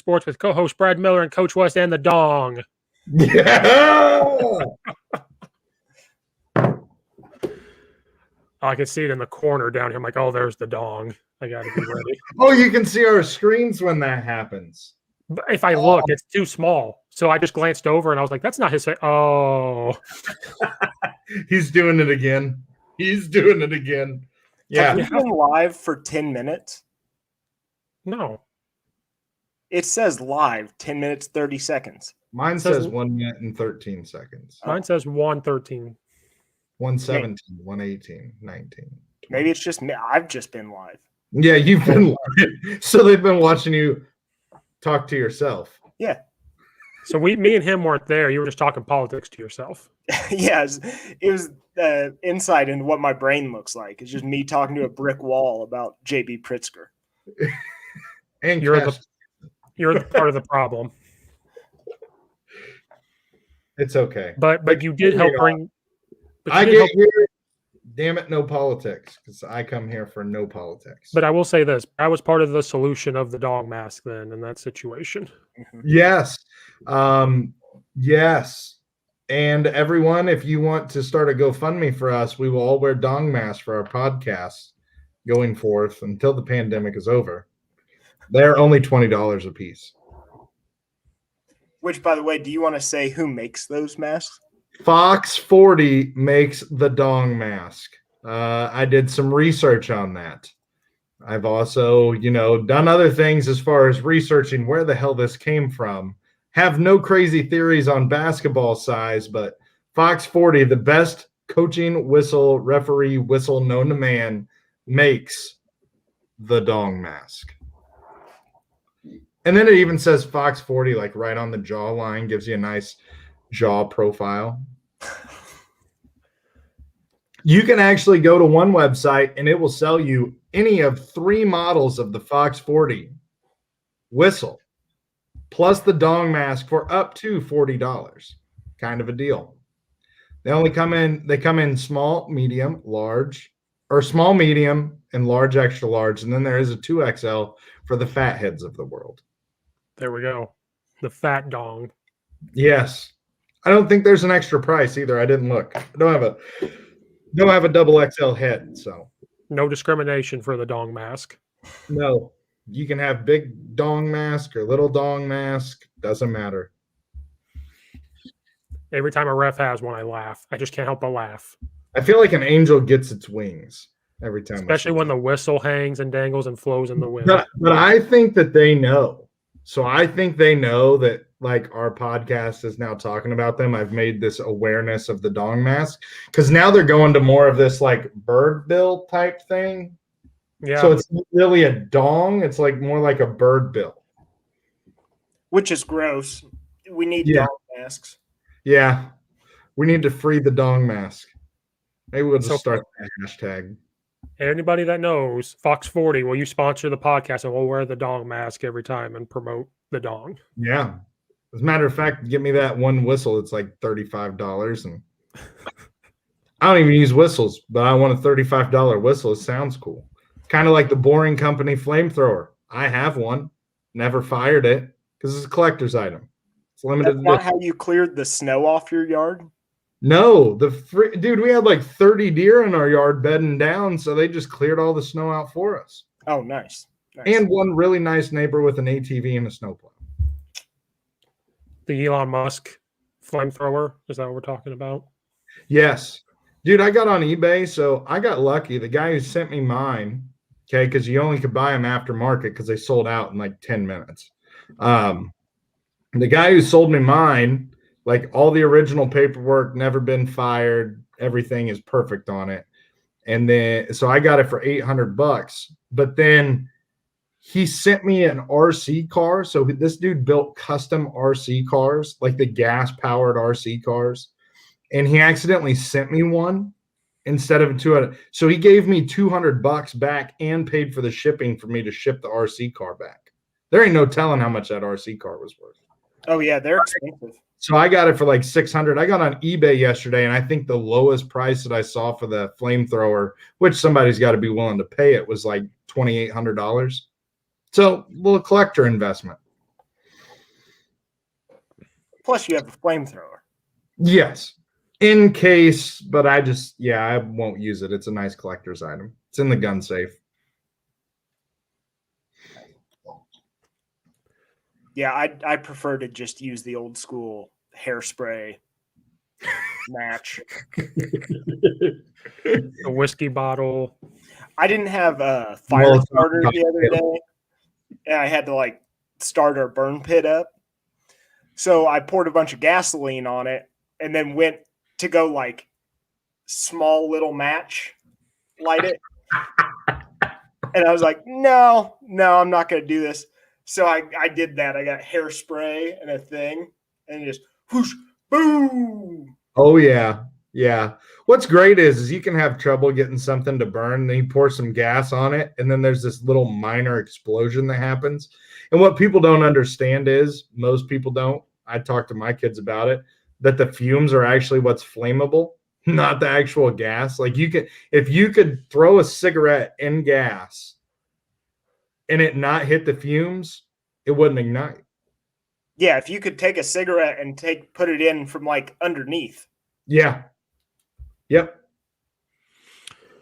Sports with co-host Brad Miller and Coach West and the Dong. Yeah. I can see it in the corner down here. I'm like, oh, there's the Dong. I got to be ready. Oh, you can see our screens when that happens. But if I look, it's too small. So I just glanced over and I was like, that's not his face. Oh. He's doing it again. He's doing it again. Yeah. Have we been live for 10 minutes? No. It says live, 10 minutes, 30 seconds. Mine says 1 minute and 13 seconds. Mine says 1:13. 117, 118, 19. Maybe it's just me. I've just been live. Yeah, you've been live. So they've been watching you talk to yourself. Yeah. So me and him weren't there. You were just talking politics to yourself. Yeah, it was insight into what my brain looks like. It's just me talking to a brick wall about J.B. Pritzker. And you're the part of the problem. It's okay. But you did help bring. I get here. Damn it, no politics, because I come here for no politics. But I will say this: I was part of the solution of the dog mask then in that situation. Yes, yes. And everyone, if you want to start a GoFundMe for us, we will all wear dong masks for our podcast going forth until the pandemic is over. They're only $20 a piece. Which, by the way, do you want to say who makes those masks? Fox 40 makes the dong mask. I did some research on that. I've also, done other things as far as researching where the hell this came from. Have no crazy theories on basketball size, but Fox 40, the best coaching whistle, referee whistle known to man, makes the dong mask. And then it even says Fox 40, like right on the jawline, gives you a nice jaw profile. You can actually go to one website and it will sell you any of 3 models of the Fox 40 whistle plus the dong mask for up to $40. Kind of a deal. They come in small, medium, large, or small, medium, and large, extra large, and then there is a 2XL for the fat heads of the world. There we go. The fat dong. Yes. I don't think there's an extra price either. I didn't look. I don't have a double XL head, so no discrimination for the dong mask. No, you can have big dong mask or little dong mask. Doesn't matter. Every time a ref has one, I laugh. I just can't help but laugh. I feel like an angel gets its wings every time. Especially when the whistle hangs and dangles and flows in the wind. But I think that they know. So I think they know that, like, our podcast is now talking about them. I've made this awareness of the dong mask because now they're going to more of this like bird bill type thing. Yeah. So it's not really a dong. It's like more like a bird bill. Which is gross. We need dong masks. Yeah. We need to free the dong mask. Maybe we'll just start that hashtag. Anybody that knows Fox 40, will you sponsor the podcast and we'll wear the dong mask every time and promote the dong? Yeah. As a matter of fact, get me that one whistle. It's like $35. And I don't even use whistles, but I want a $35 whistle. It sounds cool. Kind of like the Boring Company flamethrower. I have one. Never fired it because it's a collector's item. It's limited. That's not how you cleared the snow off your yard? No, dude, we had like 30 deer in our yard bedding down, so they just cleared all the snow out for us. Oh, nice. And one really nice neighbor with an ATV and a snowplow. The Elon Musk flamethrower, is that what we're talking about? Yes. Dude, I got on eBay, so I got lucky. The guy who sent me mine, okay, because you only could buy them aftermarket because they sold out in like 10 minutes. The guy who sold me mine, like all the original paperwork, never been fired. Everything is perfect on it. And then, so I got it for $800, but then he sent me an RC car. So this dude built custom RC cars, like the gas powered RC cars. And he accidentally sent me one instead of 200. So he gave me $200 back and paid for the shipping for me to ship the RC car back. There ain't no telling how much that RC car was worth. Oh yeah, they're expensive. So I got it for like $600. I got on eBay yesterday, and I think the lowest price that I saw for the flamethrower, which somebody's got to be willing to pay it, was like $2,800. So a little collector investment. Plus, you have a flamethrower. Yes. In case, but I won't use it. It's a nice collector's item. It's in the gun safe. Yeah, I prefer to just use the old school hairspray match. A whiskey bottle. I didn't have a fire starter the other day, and I had to like start our burn pit up. So I poured a bunch of gasoline on it and then went to go like small little match, light it. And I was like, no, I'm not going to do this. So I did that. I got hairspray and a thing and just whoosh, boom. Oh, yeah. Yeah. What's great is you can have trouble getting something to burn. Then you pour some gas on it, and then there's this little minor explosion that happens. And what people don't understand is, most people don't, I talk to my kids about it, that the fumes are actually what's flammable, not the actual gas. Like if you could throw a cigarette in gas and it not hit the fumes, it wouldn't ignite. Yeah, if you could take a cigarette and put it in from like underneath. Yeah. Yep.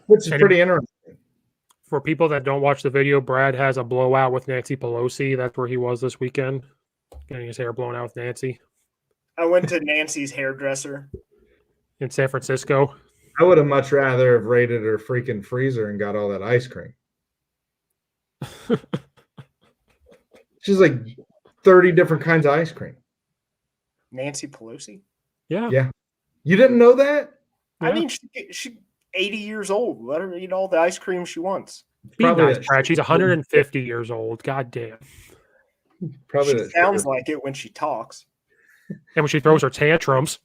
Which is pretty interesting. For people that don't watch the video, Brad has a blowout with Nancy Pelosi. That's where he was this weekend, getting his hair blown out with Nancy. I went to Nancy's hairdresser in San Francisco. I would have much rather have raided her freaking freezer and got all that ice cream. She's like 30 different kinds of ice cream. Nancy Pelosi? Yeah. Yeah. You didn't know that? I mean, she's 80 years old. Let her eat all the ice cream she wants. Be nice, Brad. She's 150 years old. God damn. Probably she sounds like it when she talks. And when she throws her tantrums.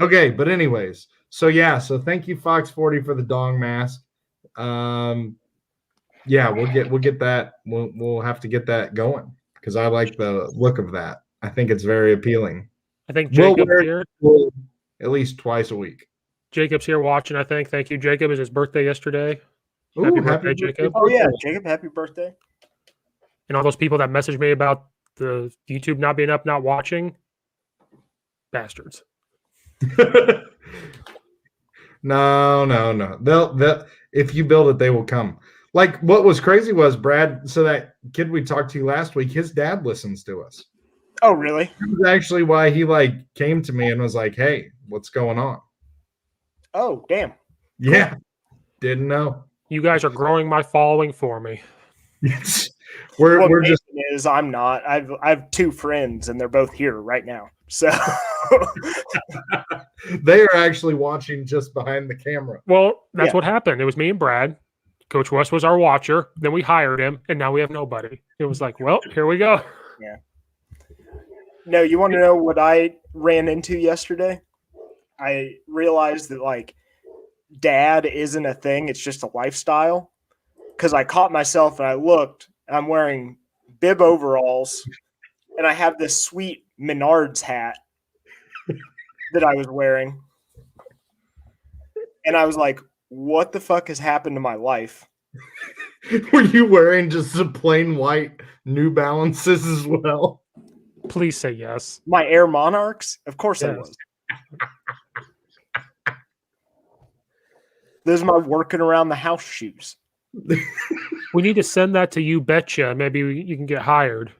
Okay, but anyways. So thank you, Fox 40, for the dong mask. Yeah, we'll get that. We'll have to get that going because I like the look of that. I think it's very appealing. I think Jacob's here at least twice a week. Jacob's here watching, I think. Thank you, Jacob. It was his birthday yesterday. Ooh, happy birthday, Jacob. Oh, yeah, Jacob, happy birthday. And all those people that messaged me about the YouTube not being up, not watching, bastards. No. They'll if you build it, they will come. Like what was crazy was Brad. So that kid we talked to last week, his dad listens to us. Oh, really? That's actually why he came to me and was like, "Hey, what's going on?" Oh, damn. Yeah, didn't know. You guys are growing my following for me. we're just is I'm not. I have two friends and they're both here right now. So they are actually watching just behind the camera. Well, that's what happened. It was me and Brad. Coach West was our watcher. Then we hired him, and now we have nobody. It was like, well, here we go. Yeah. No, you want to know what I ran into yesterday? I realized that dad isn't a thing. It's just a lifestyle. Because I caught myself and I looked. And I'm wearing bib overalls, and I have this sweet Menards hat that I was wearing. And I was like, what the fuck has happened to my life? Were you wearing just the plain white New Balances as well? Please say yes. My Air Monarchs? Of course I was. Those are my working around the house shoes. We need to send that to You Betcha. Maybe you can get hired.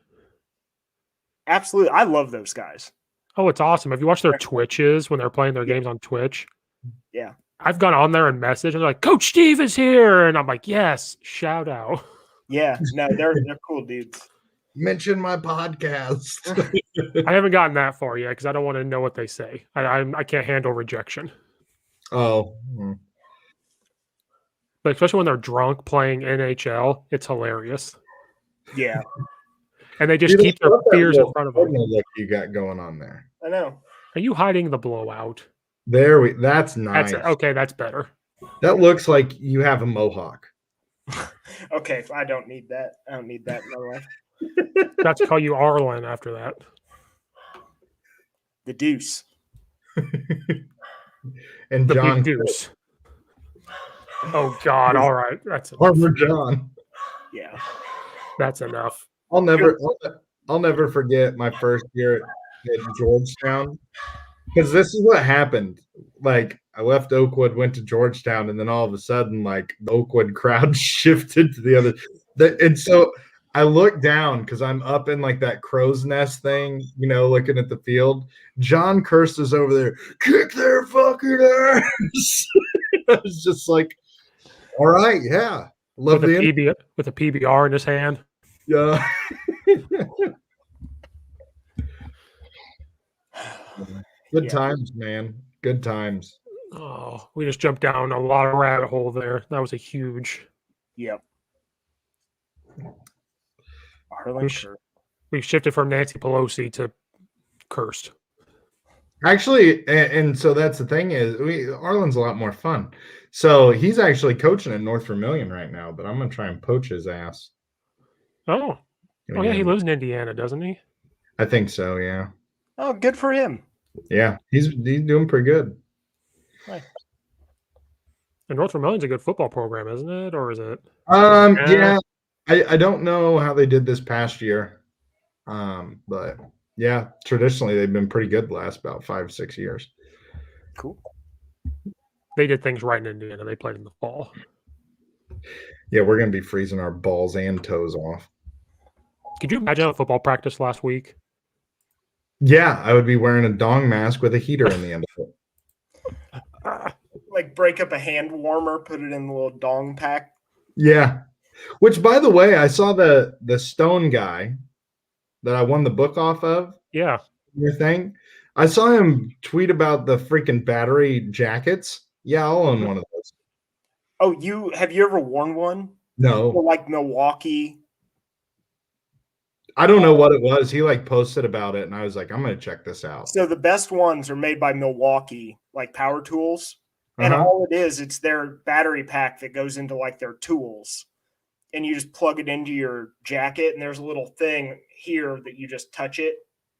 Absolutely. I love those guys. Oh, it's awesome. Have you watched their Twitches when they're playing their games on Twitch? Yeah. I've gone on there and messaged, and they're like, Coach Steve is here. And I'm like, yes, shout out. Yeah. No, they're cool dudes. Mention my podcast. I haven't gotten that far yet because I don't want to know what they say. I can't handle rejection. Oh. But especially when they're drunk playing NHL, it's hilarious. Yeah. And they just keep their fears in front of them. Look you got going on there. I know. Are you hiding the blowout? That's nice. That's better. That looks like you have a mohawk. Okay, I don't need that. I don't need that in my life. That's call you Arlen after that. The Deuce. And the John Big Deuce. Oh God! All right, that's Farmer John. Yeah, that's enough. I'll never I'll never forget my first year at Georgetown, because this is what happened. Like, I left Oakwood, went to Georgetown, and then all of a sudden, like, the Oakwood crowd shifted to the other. And so I looked down because I'm up in like that crow's nest thing, looking at the field. John Kirst is over there, kick their fucking ass. I was just like, all right, yeah. Love with a PBR in his hand. Yeah. Good times, man. Good times. Oh, we just jumped down a lot of rabbit hole there. That was a huge. Yep. We shifted from Nancy Pelosi to Kirst. Actually, and so that's the thing is, Arlen's a lot more fun. So he's actually coaching at North Vermilion right now, but I'm gonna try and poach his ass. Oh, yeah, he lives in Indiana, doesn't he? I think so. Yeah. Oh, good for him. Yeah, he's doing pretty good. Right. And North Vermilion's a good football program, isn't it? Or is it? Yeah. I don't know how they did this past year. But yeah, traditionally they've been pretty good the last about 5-6 years. Cool. They did things right in Indiana. They played in the fall. Yeah, we're gonna be freezing our balls and toes off. Could you imagine a football practice last week? Yeah, I would be wearing a dong mask with a heater in the end of it. Like break up a hand warmer, put it in the little dong pack. Yeah. Which, by the way, I saw the Stone guy that I won the book off of. Yeah. Your thing. I saw him tweet about the freaking battery jackets. Yeah, I'll own one of those. Oh, have you ever worn one? No. Or like Milwaukee? I don't know what it was. He like posted about it, and I was like, I'm going to check this out. So the best ones are made by Milwaukee, like power tools. And all it is, it's their battery pack that goes into like their tools. And you just plug it into your jacket, and there's a little thing here that you just touch it,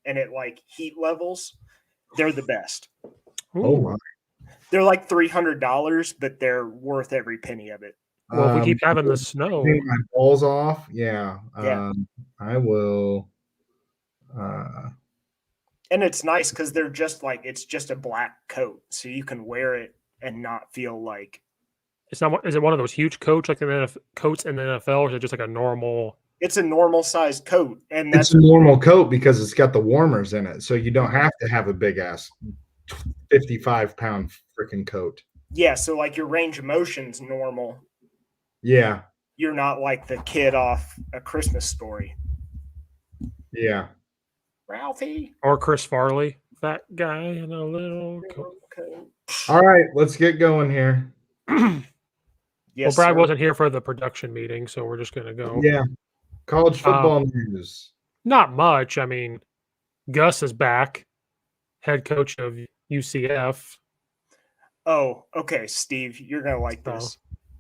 and it like heat levels. They're the best. Oh my! They're like $300, but they're worth every penny of it. Well, if we keep having the snow, take my balls off. Yeah. I will. And it's nice because they're just like it's just a black coat, so you can wear it and not feel like. It's not. Is it one of those huge coats like coats in the NFL, or is it just like a normal? It's a normal size coat, and it's a normal coat because it's got the warmers in it, so you don't have to have a big ass 55-pound freaking coat. Yeah, so like your range of motion's normal. Yeah, you're not like the kid off A Christmas Story. Yeah, Ralphie or Chris Farley, that guy in a little coat. All right, let's get going here. Yes, well, Brad wasn't here for the production meeting, so we're just going to go. Yeah. College football news. Not much. I mean, Gus is back, head coach of UCF. Oh, okay, Steve, you're going to like this.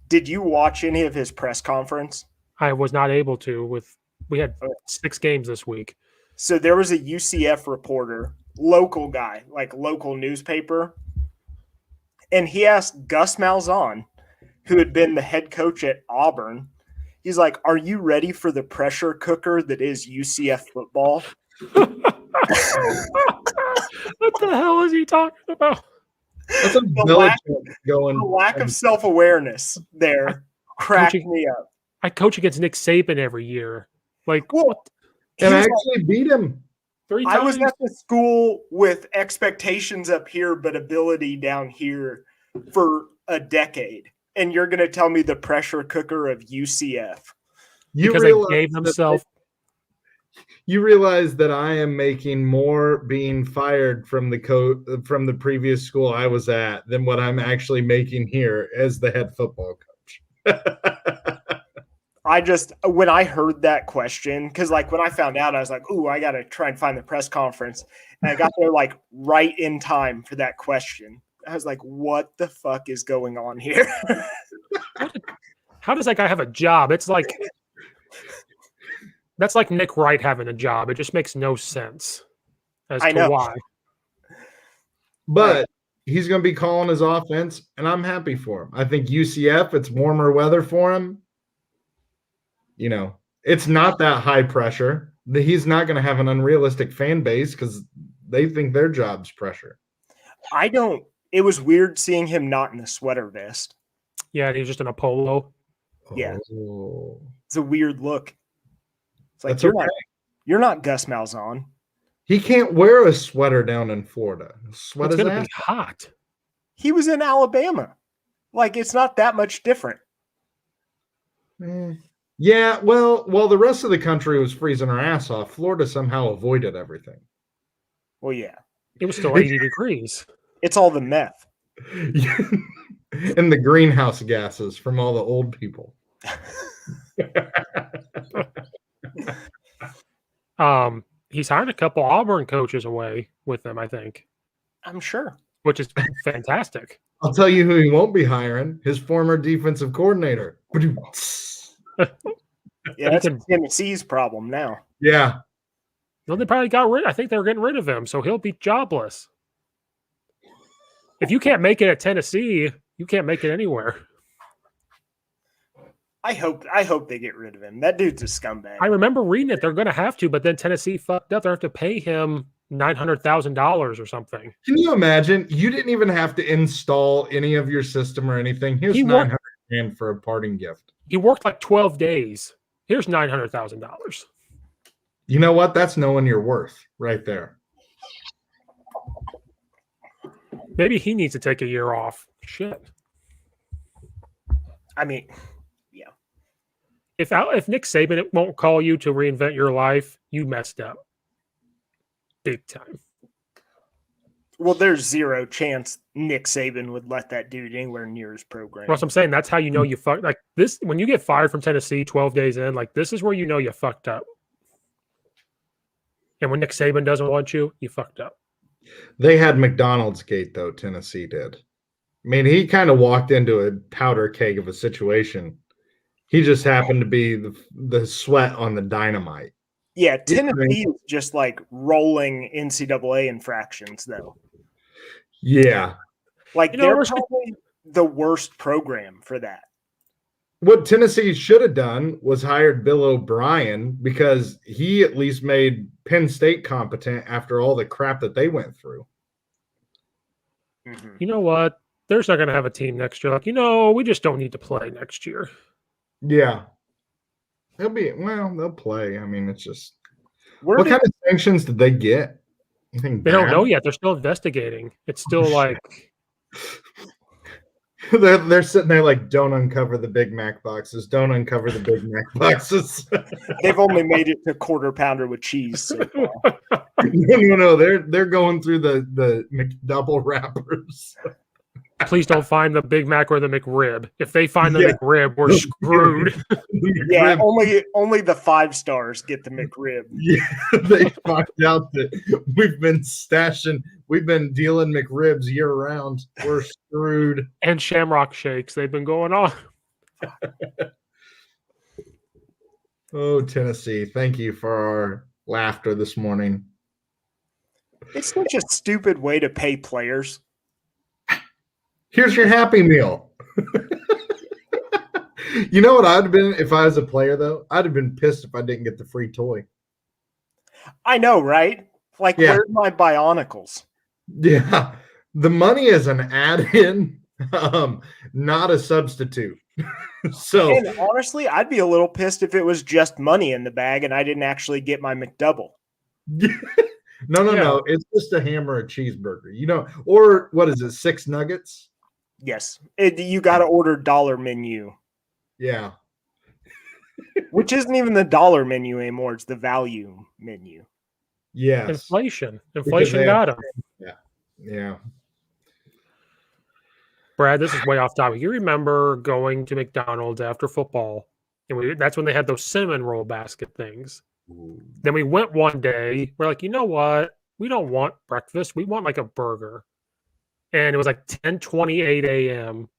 Did you watch any of his press conference? I was not able to. We had 6 games this week. So there was a UCF reporter, local guy, like local newspaper, and he asked Gus Malzahn, who had been the head coach at Auburn, he's like, "Are you ready for the pressure cooker that is UCF football?" What the hell is he talking about? That's the lack of self-awareness there cracked me up. I coach against Nick Saban every year. Like, what? And I actually beat him 3 times. I was at the school with expectations up here, but ability down here for a decade. And you're going to tell me the pressure cooker of UCF. Because they gave themselves. You realize that I am making more being fired from the previous school I was at than what I'm actually making here as the head football coach. When I heard that question, because like when I found out, I was like, "Ooh, I got to try and find the press conference." And I got there like right in time for that question. I was like, what the fuck is going on here? How does that guy have a job? It's like that's like Nick Wright having a job. It just makes no sense as to why. But he's going to be calling his offense, and I'm happy for him. I think UCF, it's warmer weather for him. It's not that high pressure. he's not going to have an unrealistic fan base because they think their job's pressure. It was weird seeing him not in a sweater vest. Yeah, he was just in a polo. Yeah. Oh. It's a weird look. It's like, That's you're not Gus Malzahn. He can't wear a sweater down in Florida. Sweat It's his going to ass. be hot. He was in Alabama. Like, it's not that much different. Yeah, well, while the rest of the country was freezing her ass off, Florida somehow avoided everything. Well, yeah. It was still 80 degrees. It's all the meth. And the greenhouse gases from all the old people. He's hired a couple Auburn coaches away with them, I think, I'm sure. which is fantastic. I'll tell you who he won't be hiring: his former defensive coordinator. Yeah, that's Tennessee's problem now. Yeah. Well, they probably got rid. I think they're getting rid of him, so he'll be jobless. If you can't make it at Tennessee, you can't make it anywhere. I hope they get rid of him. That dude's a scumbag. I remember reading it. They're going to have to, but then Tennessee fucked up. They have to pay him $900,000 or something. Can you imagine? You didn't even have to install any of your system or anything. Here's $900,000 for a parting gift. He worked like 12 days. Here's $900,000. You know what? That's knowing your worth right there. Maybe he needs to take a year off. Shit. I mean, yeah. If Nick Saban won't call you to reinvent your life, you messed up. Big time. Well, there's zero chance Nick Saban would let that dude anywhere near his program. That's what I'm saying. That's how you know you fucked. Like this, when you get fired from Tennessee 12 days in, like this is where you know you fucked up. And when Nick Saban doesn't want you, you fucked up. They had McDonald's gate, though, Tennessee did. I mean, he kind of walked into a powder keg of a situation. He just happened to be the sweat on the dynamite. Yeah, Tennessee is just like rolling NCAA infractions, though. Yeah. Like, they're probably the worst program for that. What Tennessee should have done was hired Bill O'Brien, because he at least made Penn State competent after all the crap that they went through. Mm-hmm. You know what? They're not going to have a team next year. Like, we just don't need to play next year. Yeah. They'll play. I mean, it's just what kind of sanctions did they get? They don't know yet. They're still investigating. It's still like they're sitting there like, don't uncover the Big Mac boxes. Don't uncover the Big Mac boxes. They've only made it to quarter pounder with cheese so far. No. They're going through the McDouble wrappers. Please don't find the Big Mac or the McRib. If they find the McRib, we're screwed. Yeah, only the 5 stars get the McRib. Yeah, they find out that we've been dealing McRibs year round. We're screwed. And Shamrock Shakes, they've been going on. Oh, Tennessee, thank you for our laughter this morning. It's such a stupid way to pay players. Here's your Happy Meal. You know what I'd have been if I was a player, though? I'd have been pissed if I didn't get the free toy. I know, right? Like, where's my Bionicles? Yeah. The money is an add-in, not a substitute. And honestly, I'd be a little pissed if it was just money in the bag and I didn't actually get my McDouble. No. It's just a hammer, a cheeseburger. Or what is it, 6 nuggets? Yes. You got to order dollar menu. Yeah. Which isn't even the dollar menu anymore. It's the value menu. Yes. Inflation got them. Yeah. Brad, this is way off topic. You remember going to McDonald's after football, and that's when they had those cinnamon roll basket things. Ooh. Then we went one day. We're like, you know what? We don't want breakfast. We want like a burger. And it was like 10:28 a.m.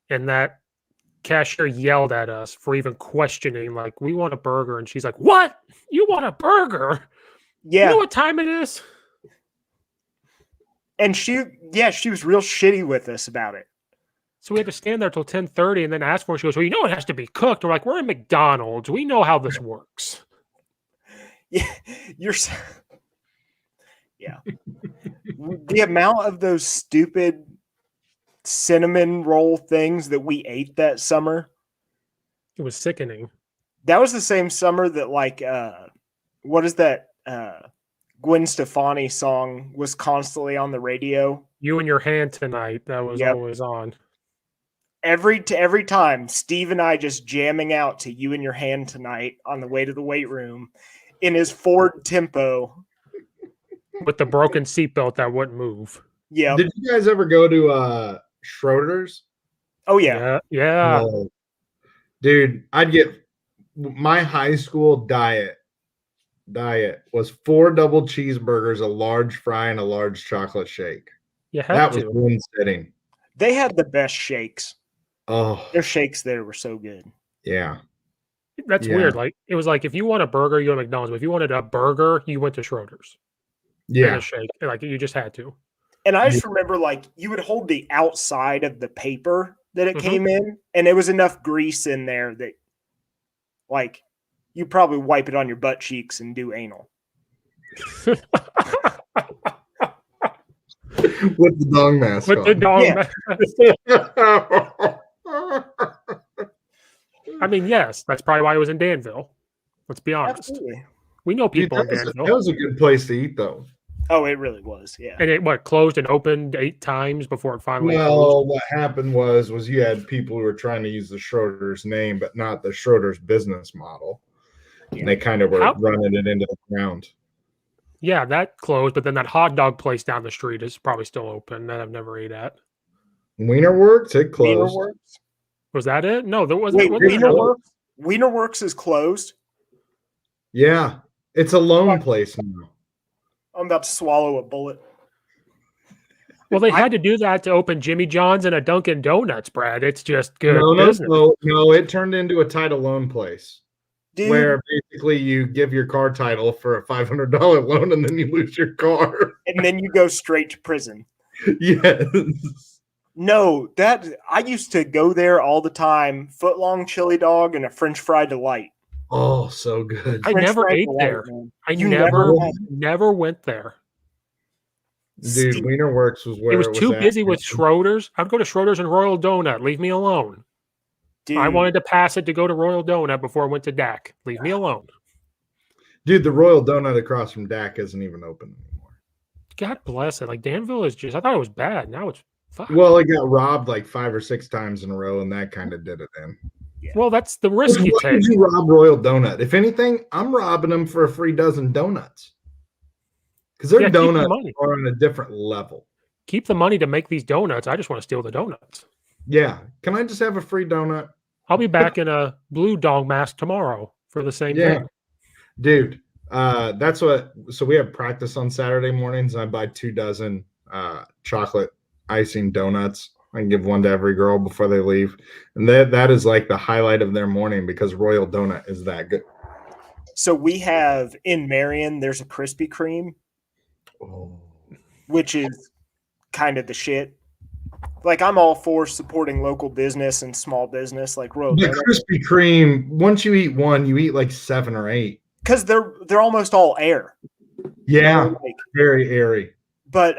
And that cashier yelled at us for even questioning, like, we want a burger. And she's like, what? You want a burger? Yeah. You know what time it is? And she was real shitty with us about it. So we had to stand there till 10:30 and then ask for it. She goes, well, it has to be cooked. We're like, we're in McDonald's. We know how this works. Yeah, yeah. The amount of those stupid cinnamon roll things that we ate that summer. It was sickening. That was the same summer that what is that Gwen Stefani song was constantly on the radio. You and Your Hand Tonight. That was always on. Every time, Steve and I just jamming out to You and Your Hand Tonight on the way to the weight room in his Ford Tempo. With the broken seatbelt that wouldn't move. Yeah. Did you guys ever go to Schroeder's? Oh, yeah. Yeah. Oh. Dude, I'd get my high school diet was 4 double cheeseburgers, a large fry, and a large chocolate shake. That was one sitting. They had the best shakes. Oh, their shakes there were so good. Yeah. That's weird. Like, it was like if you want a burger, you went to McDonald's. But if you wanted a burger, you went to Schroeder's. Yeah. And a shake. Like, you just had to. And I just remember, like, you would hold the outside of the paper that it came in, and there was enough grease in there that, like, you probably wipe it on your butt cheeks and do anal. With the dong mask With on. the dong mask. I mean, yes, that's probably why it was in Danville. Let's be honest. Absolutely. We know people in Danville. That was a good place to eat, though. Oh, it really was, yeah. And it closed and opened 8 times before it finally closed? Well, what happened was you had people who were trying to use the Schroeder's name, but not the Schroeder's business model. Yeah. And they kind of were running it into the ground. Yeah, that closed, but then that hot dog place down the street is probably still open that I've never ate at. Wienerworks, it closed. Wienerworks? Was that it? No, there wasn't. Wienerworks is closed? Yeah, it's a lone place now. I'm about to swallow a bullet. Well, they had to do that to open Jimmy John's and a Dunkin' Donuts, Brad. It's just good business. No, it turned into a title loan place. Dude. Where basically you give your car title for a $500 loan and then you lose your car. And then you go straight to prison. Yes. No, I used to go there all the time. Footlong chili dog and a French fry delight. Oh, so good. I never ate there. I never went there. Dude, Wienerworks was where it was too busy with Schroeder's. I'd go to Schroeder's and Royal Donut. Leave me alone. Dude. I wanted to pass it to go to Royal Donut before I went to DAC. Leave me alone. Dude, the Royal Donut across from DAC isn't even open anymore. God bless it. Like, Danville is just, I thought it was bad. Now it's fine. Well, it got robbed like 5 or 6 times in a row, and that kind of did it in. Yeah. Well, that's the risk you take. Why did you rob Royal Donut? If anything, I'm robbing them for a free dozen donuts. Because their donuts are on a different level. Keep the money to make these donuts. I just want to steal the donuts. Yeah. Can I just have a free donut? I'll be back in a blue dog mask tomorrow for the same thing. Dude, that's what – so we have practice on Saturday mornings, and I buy 2 dozen chocolate icing donuts. I can give one to every girl before they leave. And that is like the highlight of their morning because Royal Donut is that good. So we have in Marion, there's a Krispy Kreme, which is kind of the shit. Like, I'm all for supporting local business and small business, like Royal Donut. Krispy Kreme, once you eat one, you eat like 7 or 8. Because they're almost all air. Yeah, like, very airy. But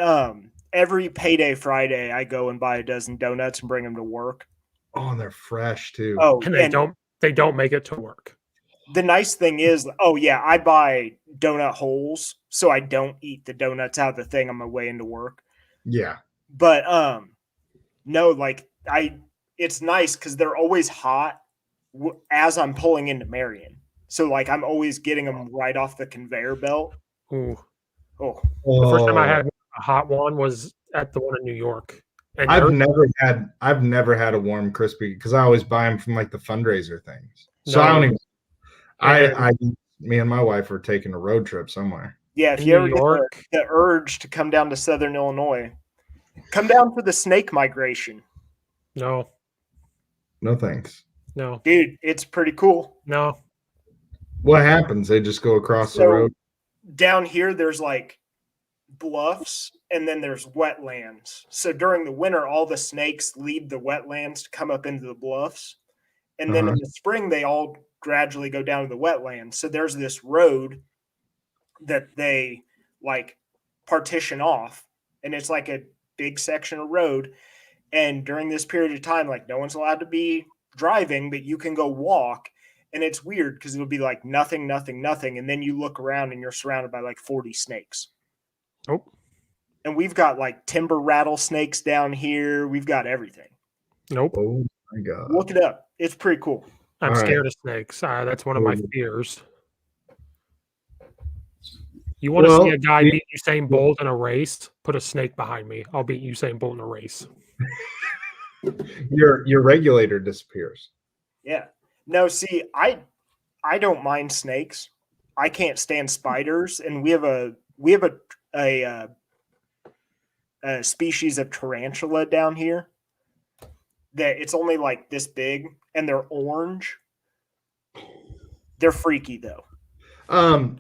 every payday Friday, I go and buy a dozen donuts and bring them to work. Oh, and they're fresh too. Oh, and they don't make it to work. The nice thing is, I buy donut holes, so I don't eat the donuts out of the thing on my way into work. Yeah. But no, like it's nice because they're always hot as I'm pulling into Marion. So like I'm always getting them right off the conveyor belt. Ooh. Oh. The first time I had a hot one was at the one in New York. And I've never had a warm crispy because I always buy them from like the fundraiser things. So I don't even. Me and my wife are taking a road trip somewhere. Yeah, if you ever get the urge to come down to Southern Illinois, come down for the snake migration. No thanks. No, dude, it's pretty cool. No. What happens? They just go across the road? Down here, there's like bluffs and then there's wetlands. So during the winter, all the snakes leave the wetlands to come up into the bluffs. And then in the spring, they all gradually go down to the wetlands. So there's this road that they like partition off, and it's like a big section of road. And during this period of time, like no one's allowed to be driving, but you can go walk. And it's weird because it'll be like nothing. And then you look around and you're surrounded by like 40 snakes. Oh. And we've got like timber rattlesnakes down here. We've got everything. Nope. Oh my God. Look it up. It's pretty cool. I'm scared of snakes. That's one of my fears. You want to see a guy beat Usain Bolt in a race? Put a snake behind me. I'll beat Usain Bolt in a race. Your regulator disappears. Yeah. No, see, I don't mind snakes. I can't stand spiders, and we have a species of tarantula down here that it's only like this big, and they're orange. They're freaky though.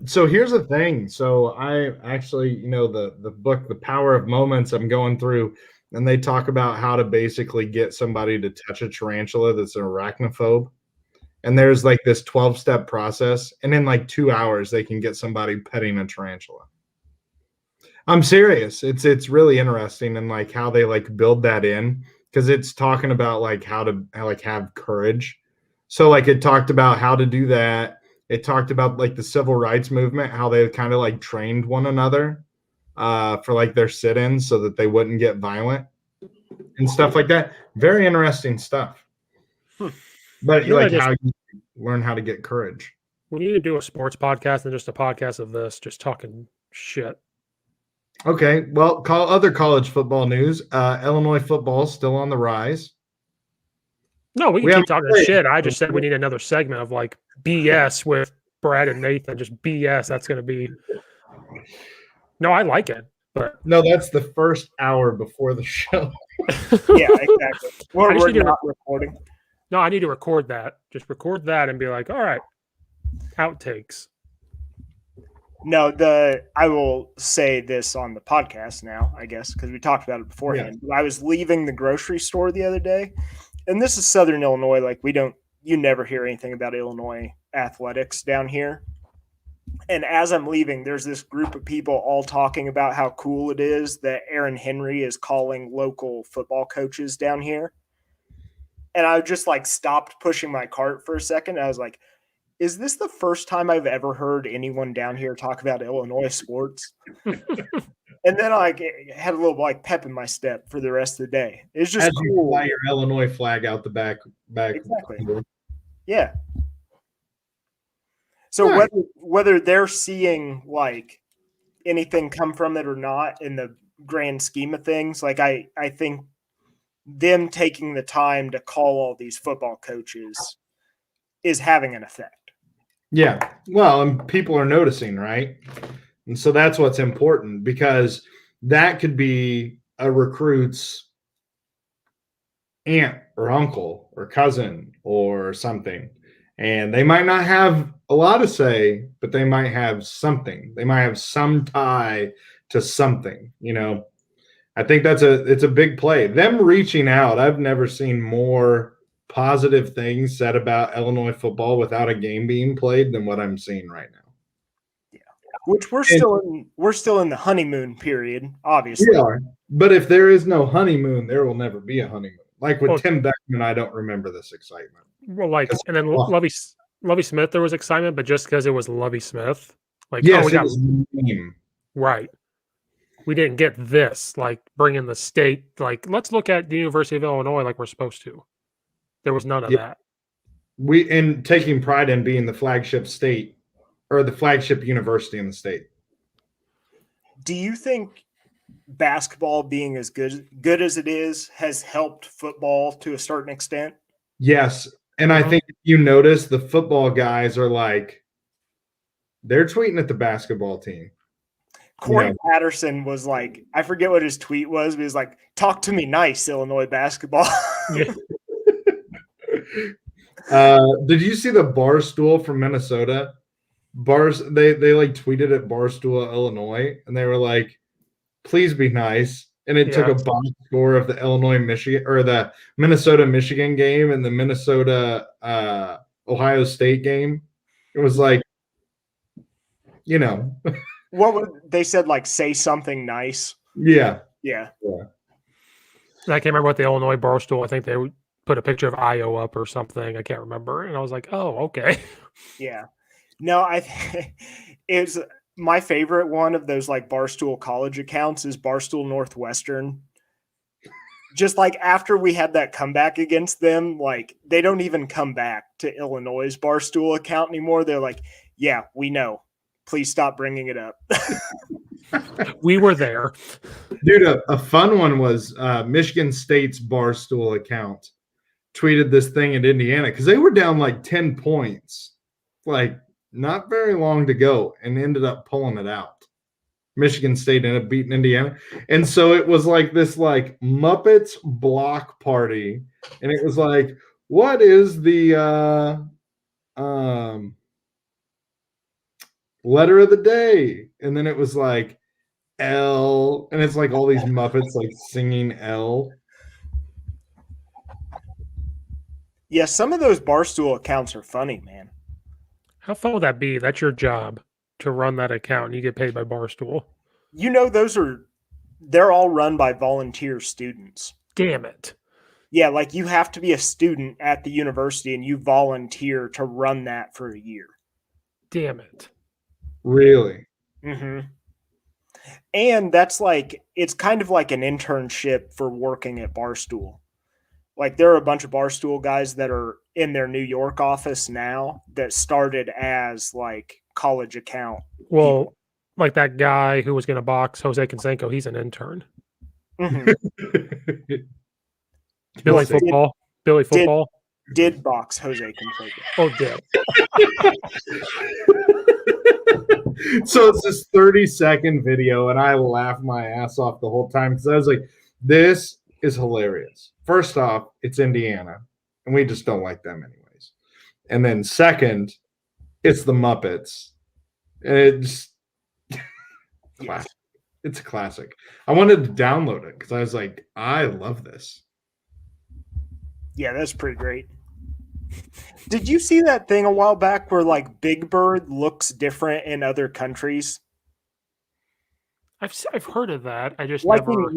So here's the thing. So I actually, the book, The Power of Moments, I'm going through, and they talk about how to basically get somebody to touch a tarantula that's an arachnophobe. And there's like this 12-step process. And in like 2 hours, they can get somebody petting a tarantula. I'm serious. It's really interesting, and like how they like build that in, because it's talking about like how to like have courage. So like it talked about how to do that. It talked about like the civil rights movement, how they kind of like trained one another for like their sit-ins so that they wouldn't get violent and stuff like that. Very interesting stuff. But like how you learn how to get courage. We need to do a sports podcast and just a podcast of this, just talking shit. Okay, well, other college football news. Illinois football is still on the rise. No, we can keep talking shit. I just said we need another segment of like BS with Brad and Nathan. Just BS. That's going to be. No, I like it, but no, that's the first hour before the show. Yeah, exactly. We're not recording. No, I need to record that. Just record that and be like, all right, outtakes. No, I will say this on the podcast now, I guess, because we talked about it beforehand. Yeah. I was leaving the grocery store the other day, and this is Southern Illinois. Like you never hear anything about Illinois athletics down here. And as I'm leaving, there's this group of people all talking about how cool it is that Aaron Henry is calling local football coaches down here. And I just like stopped pushing my cart for a second. I was like, is this the first time I've ever heard anyone down here talk about Illinois sports? And then I had a little like pep in my step for the rest of the day. It's just cool. You fly your Illinois flag out the back. Exactly. Yeah. So whether they're seeing like anything come from it or not in the grand scheme of things, like I think them taking the time to call all these football coaches is having an effect. Yeah. Well, and people are noticing, right? And so that's what's important, because that could be a recruit's aunt or uncle or cousin or something. And they might not have a lot to say, but they might have something. They might have some tie to something, I think it's a big play. Them reaching out, I've never seen more positive things said about Illinois football without a game being played than what I'm seeing right now. Yeah, which we're still in the honeymoon period, obviously. We are, but if there is no honeymoon, there will never be a honeymoon. Like with Tim Beckman, I don't remember this excitement. Well, and then Lovie Smith, there was excitement, but just because it was Lovie Smith, like yes, it was name. Right. We didn't get this, like bringing the state, like let's look at the University of Illinois like we're supposed to. There was none of that. And taking pride in being the flagship state or the flagship university in the state. Do you think basketball being as good as it is has helped football to a certain extent? Yes. And I think if you notice, the football guys are like, they're tweeting at the basketball team. Corey Patterson was like, I forget what his tweet was, but he was like, talk to me nice, Illinois basketball. Yeah. Did you see the Barstool from Minnesota? They like tweeted at Barstool, Illinois, and they were like, please be nice. And it took a box score of the Illinois-Michigan or the Minnesota-Michigan game and the Minnesota Ohio State game. It was like, you know. What would they said? Like, say something nice. Yeah. Yeah. I can't remember what the Illinois Barstool. I think they would put a picture of Io up or something. I can't remember. And I was like, oh, okay. Yeah. No, it's my favorite one of those like Barstool college accounts is Barstool Northwestern. Just like after we had that comeback against them, like they don't even come back to Illinois' Barstool account anymore. They're like, yeah, we know. Please stop bringing it up. We were there. Dude, a fun one was Michigan State's Barstool account tweeted this thing at Indiana because they were down like 10 points, like not very long to go, and ended up pulling it out. Michigan State ended up beating Indiana. And so it was like this like Muppets block party. And it was like, what is the letter of the day? And then it was like L. And it's like all these Muppets like singing L. Yeah, some of those Barstool accounts are funny, man. How fun would that be? That's your job to run that account and you get paid by Barstool. You know, they're all run by volunteer students. Damn it. Yeah, like you have to be a student at the university and you volunteer to run that for a year. Damn it. Really? Mm-hmm. And that's like, it's kind of like an internship for working at Barstool. Like there are a bunch of Barstool guys that are in their New York office now that started as like college account. Well, people. like that guy who was going to box Jose Canseco, he's an intern. Mm-hmm. Billy Football. Did box Jose Canseco. Oh, did. So it's this 30-second video, and I laughed my ass off the whole time because I was like, this is hilarious. First off, it's Indiana, and we just don't like them anyways. And then second, it's the Muppets. And it's classic. It's a classic. I wanted to download it because I was like, I love this. Yeah, that's pretty great. Did you see that thing a while back where like Big Bird looks different in other countries? I've heard of that. I just like never.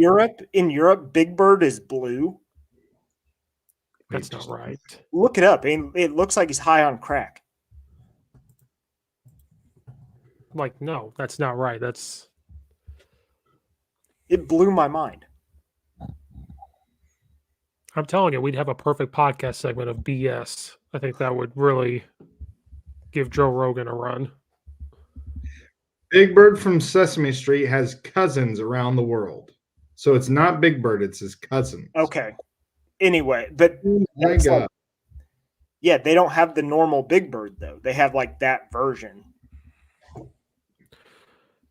In Europe, Big Bird is blue. That's not right. Look it up. It looks like he's high on crack. Like, no, that's not right. It blew my mind. I'm telling you, we'd have a perfect podcast segment of BS. I think that would really give Joe Rogan a run. Big Bird from Sesame Street has cousins around the world. So it's not Big Bird, it's his cousins. Okay. Anyway, but like, yeah, they don't have the normal Big Bird though. They have like that version.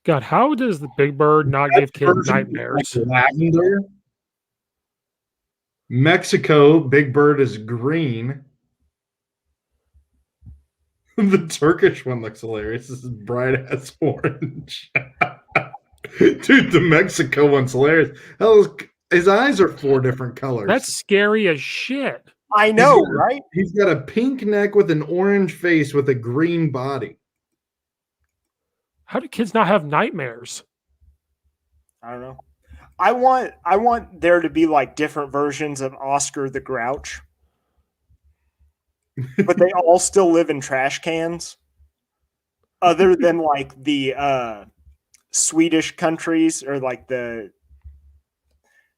God, how does the Big Bird not give kids nightmares? Lavender. Mexico, Big Bird is green. The Turkish one looks hilarious. This is bright ass orange. Dude, the Mexico one's hilarious. Hell, his eyes are 4 different colors. That's scary as shit. I know, right? He's got a pink neck with an orange face with a green body. How do kids not have nightmares? I don't know. I want there to be like different versions of Oscar the Grouch. But they all still live in trash cans. Other than like the Swedish countries or like the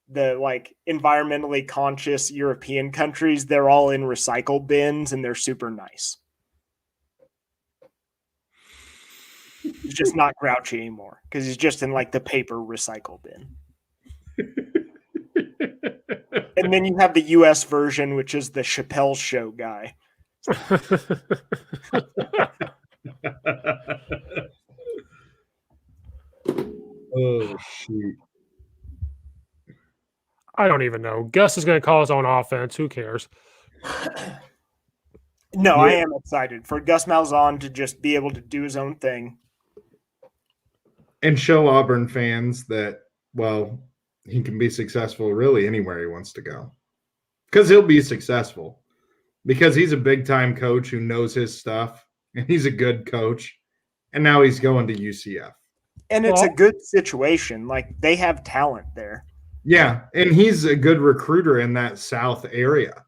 like environmentally conscious European countries, they're all in recycle bins and they're super nice. He's just not grouchy anymore because he's just in like the paper recycle bin. And then you have the US version, which is the Chappelle Show guy. Oh, shoot. I don't even know. Gus is going to call his own offense. Who cares? No, I am excited for Gus Malzahn to just be able to do his own thing. And show Auburn fans that, well, he can be successful really anywhere he wants to go. Because he'll be successful. Because he's a big-time coach who knows his stuff. And he's a good coach. and now he's going to UCF. And it's a good situation. Like, they have talent there. Yeah, and he's a good recruiter in that South area.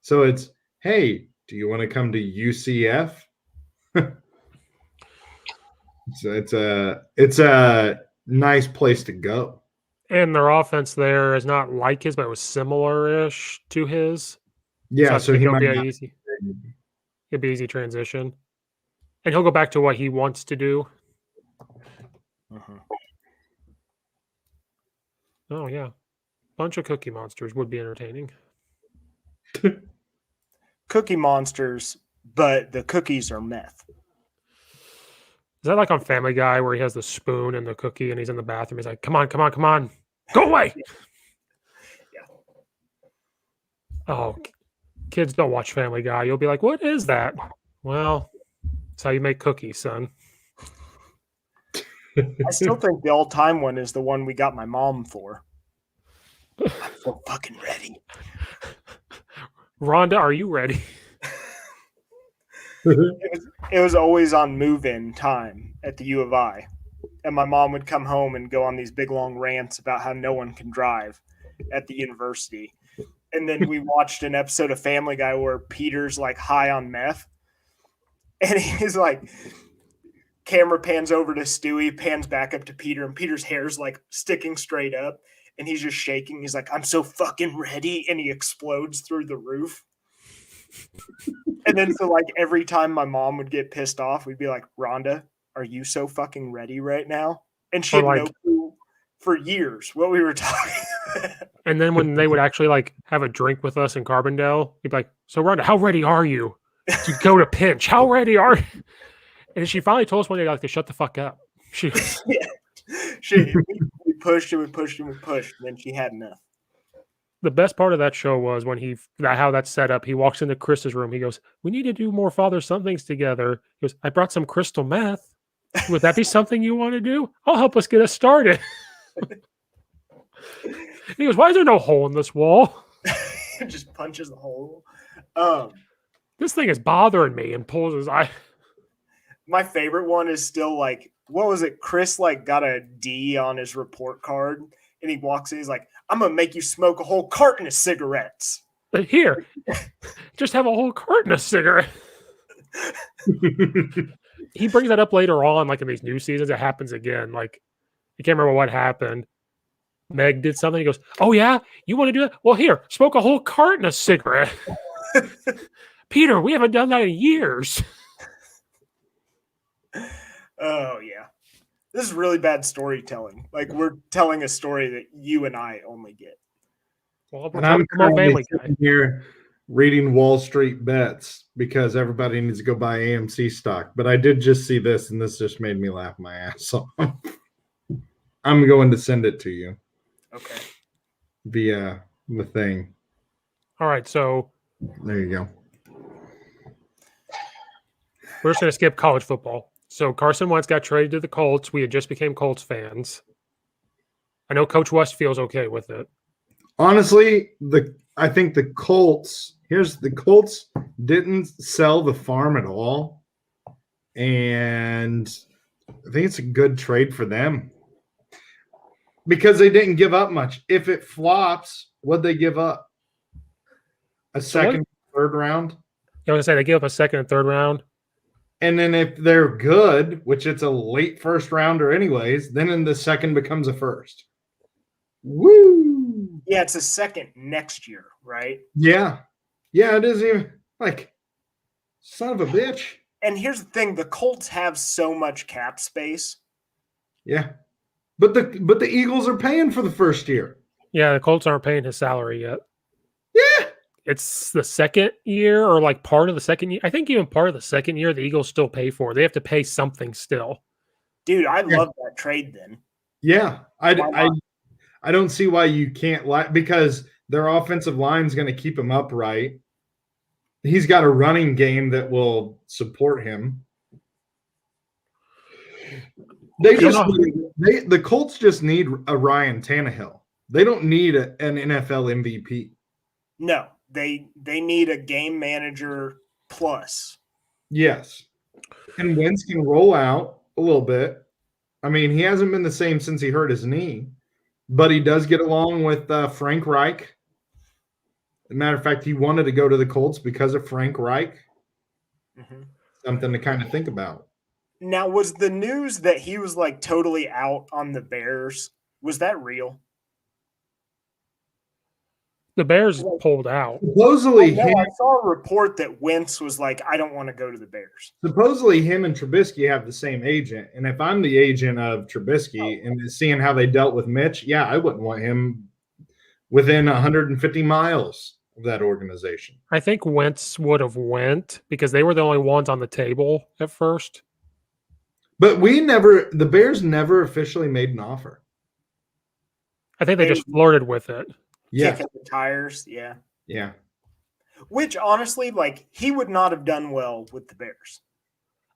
So it's, hey, do you want to come to UCF? So it's a nice place to go. And their offense there is not like his, but it was similar-ish to his. Yeah, so he it'll might be not. It'll be easy transition. And he'll go back to what he wants to do. Oh, yeah. Bunch of Cookie Monsters would be entertaining. Cookie Monsters, but the cookies are meth. Is that like on Family Guy where he has the spoon and the cookie and he's in the bathroom? He's like, come on, come on, come on. Go away. Yeah. Oh, kids don't watch Family Guy. You'll be like, what is that? Well, it's how you make cookies, son. I still think the all-time one is the one we got my mom for. I'm so fucking ready. Rhonda, are you ready? It was always on move-in time at the U of I. And my mom would come home and go on these big, long rants about how no one can drive at the university. And then we watched an episode of Family Guy where Peter's like high on meth. And he's like, camera pans over to Stewie, pans back up to Peter, and Peter's hair's like sticking straight up. And he's just shaking. He's like, I'm so fucking ready. And he explodes through the roof. And then so like every time my mom would get pissed off, we'd be like, Rhonda, are you so fucking ready right now? And she had no clue for years what we were talking about. And then when they would actually like have a drink with us in Carbondale, he'd be like, so Rhonda, how ready are you to go to pinch? How ready are you? And she finally told us one day like to shut the fuck up. We pushed and we pushed and we pushed, and then she had enough. The best part of that show was when how that's set up. He walks into Chris's room. He goes, we need to do more father-son-things together. He goes, I brought some crystal meth. Would that be something you want to do? I'll help us get us started. He goes, why is there no hole in this wall? Just punches the hole. This thing is bothering me, and pulls his eye. My favorite one is still like, what was it? Chris like got a D on his report card, and he walks in. He's like, I'm going to make you smoke a whole carton of cigarettes. Here, just have a whole carton of cigarettes. He brings that up later on, like in these new seasons. It happens again. Like, I can't remember what happened. Meg did something. He goes, oh, yeah? You want to do that? Well, here, smoke a whole carton of cigarettes. Peter, we haven't done that in years. Oh, yeah. This is really bad storytelling. Like, we're telling a story that you and I only get. Well, and I'm currently sitting here reading Wall Street Bets because everybody needs to go buy AMC stock. But I did just see this, and this just made me laugh my ass off. I'm going to send it to you. Okay. Via the thing. All right, so there you go. We're just going to skip college football. So Carson Wentz got traded to the Colts. We had just became Colts fans. I know Coach West feels okay with it. Honestly, I think the Colts didn't sell the farm at all. And I think it's a good trade for them. Because they didn't give up much. If it flops, what'd they give up? A second, third round? I was going to say they gave up a second and third round. And then if they're good, which it's a late first rounder anyways, then in the second becomes a first. Woo! Yeah, it's a second next year, right? Yeah. Yeah, it isn't even like son of a bitch. And here's the thing, the Colts have so much cap space. Yeah. But the Eagles are paying for the first year. Yeah, the Colts aren't paying his salary yet. Yeah. It's the second year or like part of the second year. I think even part of the second year, the Eagles still pay for it. They have to pay something still. Dude, I love that trade then. Yeah. I don't see why you can't because their offensive line is going to keep him upright. He's got a running game that will support him. The Colts just need a Ryan Tannehill. They don't need an NFL MVP. No, they need a game manager plus. Yes. And Wentz can roll out a little bit. I mean, he hasn't been the same since he hurt his knee, but he does get along with Frank Reich. As a matter of fact, he wanted to go to the Colts because of Frank Reich. Mm-hmm. Something to kind of think about. Now, was the news that he was like totally out on the Bears, was that real? The Bears pulled out. Supposedly, I saw a report that Wentz was like, I don't want to go to the Bears. Supposedly, him and Trubisky have the same agent. And if I'm the agent of Trubisky and seeing how they dealt with Mitch, yeah, I wouldn't want him within 150 miles of that organization. I think Wentz would have went because they were the only ones on the table at first. But the Bears never officially made an offer. I think they just flirted with it. Yeah. Kicking the tires, yeah. Yeah. Which, honestly, like, he would not have done well with the Bears.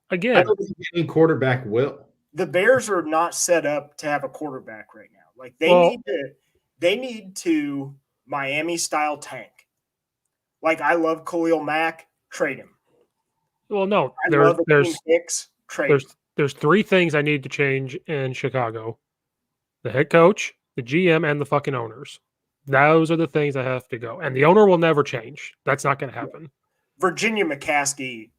Again, I don't think any quarterback will. The Bears are not set up to have a quarterback right now. Like, they need to Miami-style tank. Like, I love Khalil Mack, trade him. Well, no, there's three things I need to change in Chicago: the head coach, the GM, and the fucking owners. Those are the things that have to go. And the owner will never change. That's not going to happen. Virginia McCaskey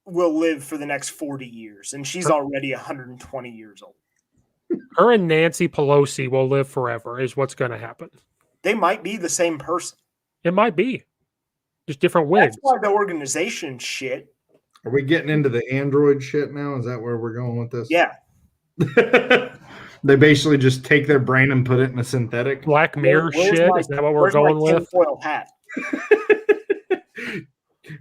will live for the next 40 years, and she's already 120 years old. Her and Nancy Pelosi will live forever is what's going to happen. They might be the same person. It might be. Just different wigs. That's why the organization shit. Are we getting into the Android shit now? Is that where we're going with this? Yeah. They basically just take their brain and put it in a synthetic Black Mirror shit. Is that what we're going with? Tinfoil hat.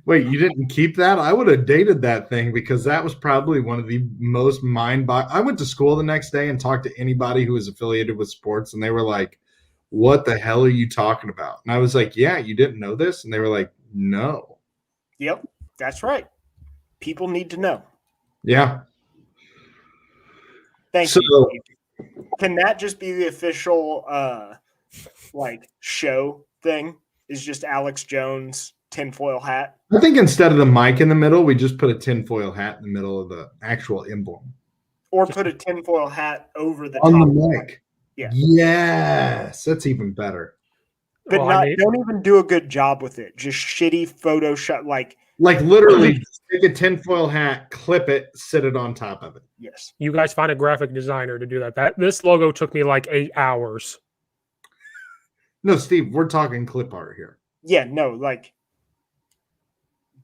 Wait, you didn't keep that? I would have dated that thing because that was probably one of the most I went to school the next day and talked to anybody who was affiliated with sports, and they were like, "What the hell are you talking about?" And I was like, "Yeah, you didn't know this?" And they were like, "No." Yep, that's right. People need to know. Yeah. Thank you. Can that just be the official show thing? Is just Alex Jones tinfoil hat? I think instead of the mic in the middle, we just put a tinfoil hat in the middle of the actual emblem. Or put a tinfoil hat over the on top the mic. Yeah. Yes, that's even better. But don't even do a good job with it. Just shitty Photoshop, like literally take a tinfoil hat, clip it, sit it on top of it. Yes. You guys find a graphic designer to do that. This logo took me like 8 hours. No, Steve, we're talking clip art here. Yeah, no, like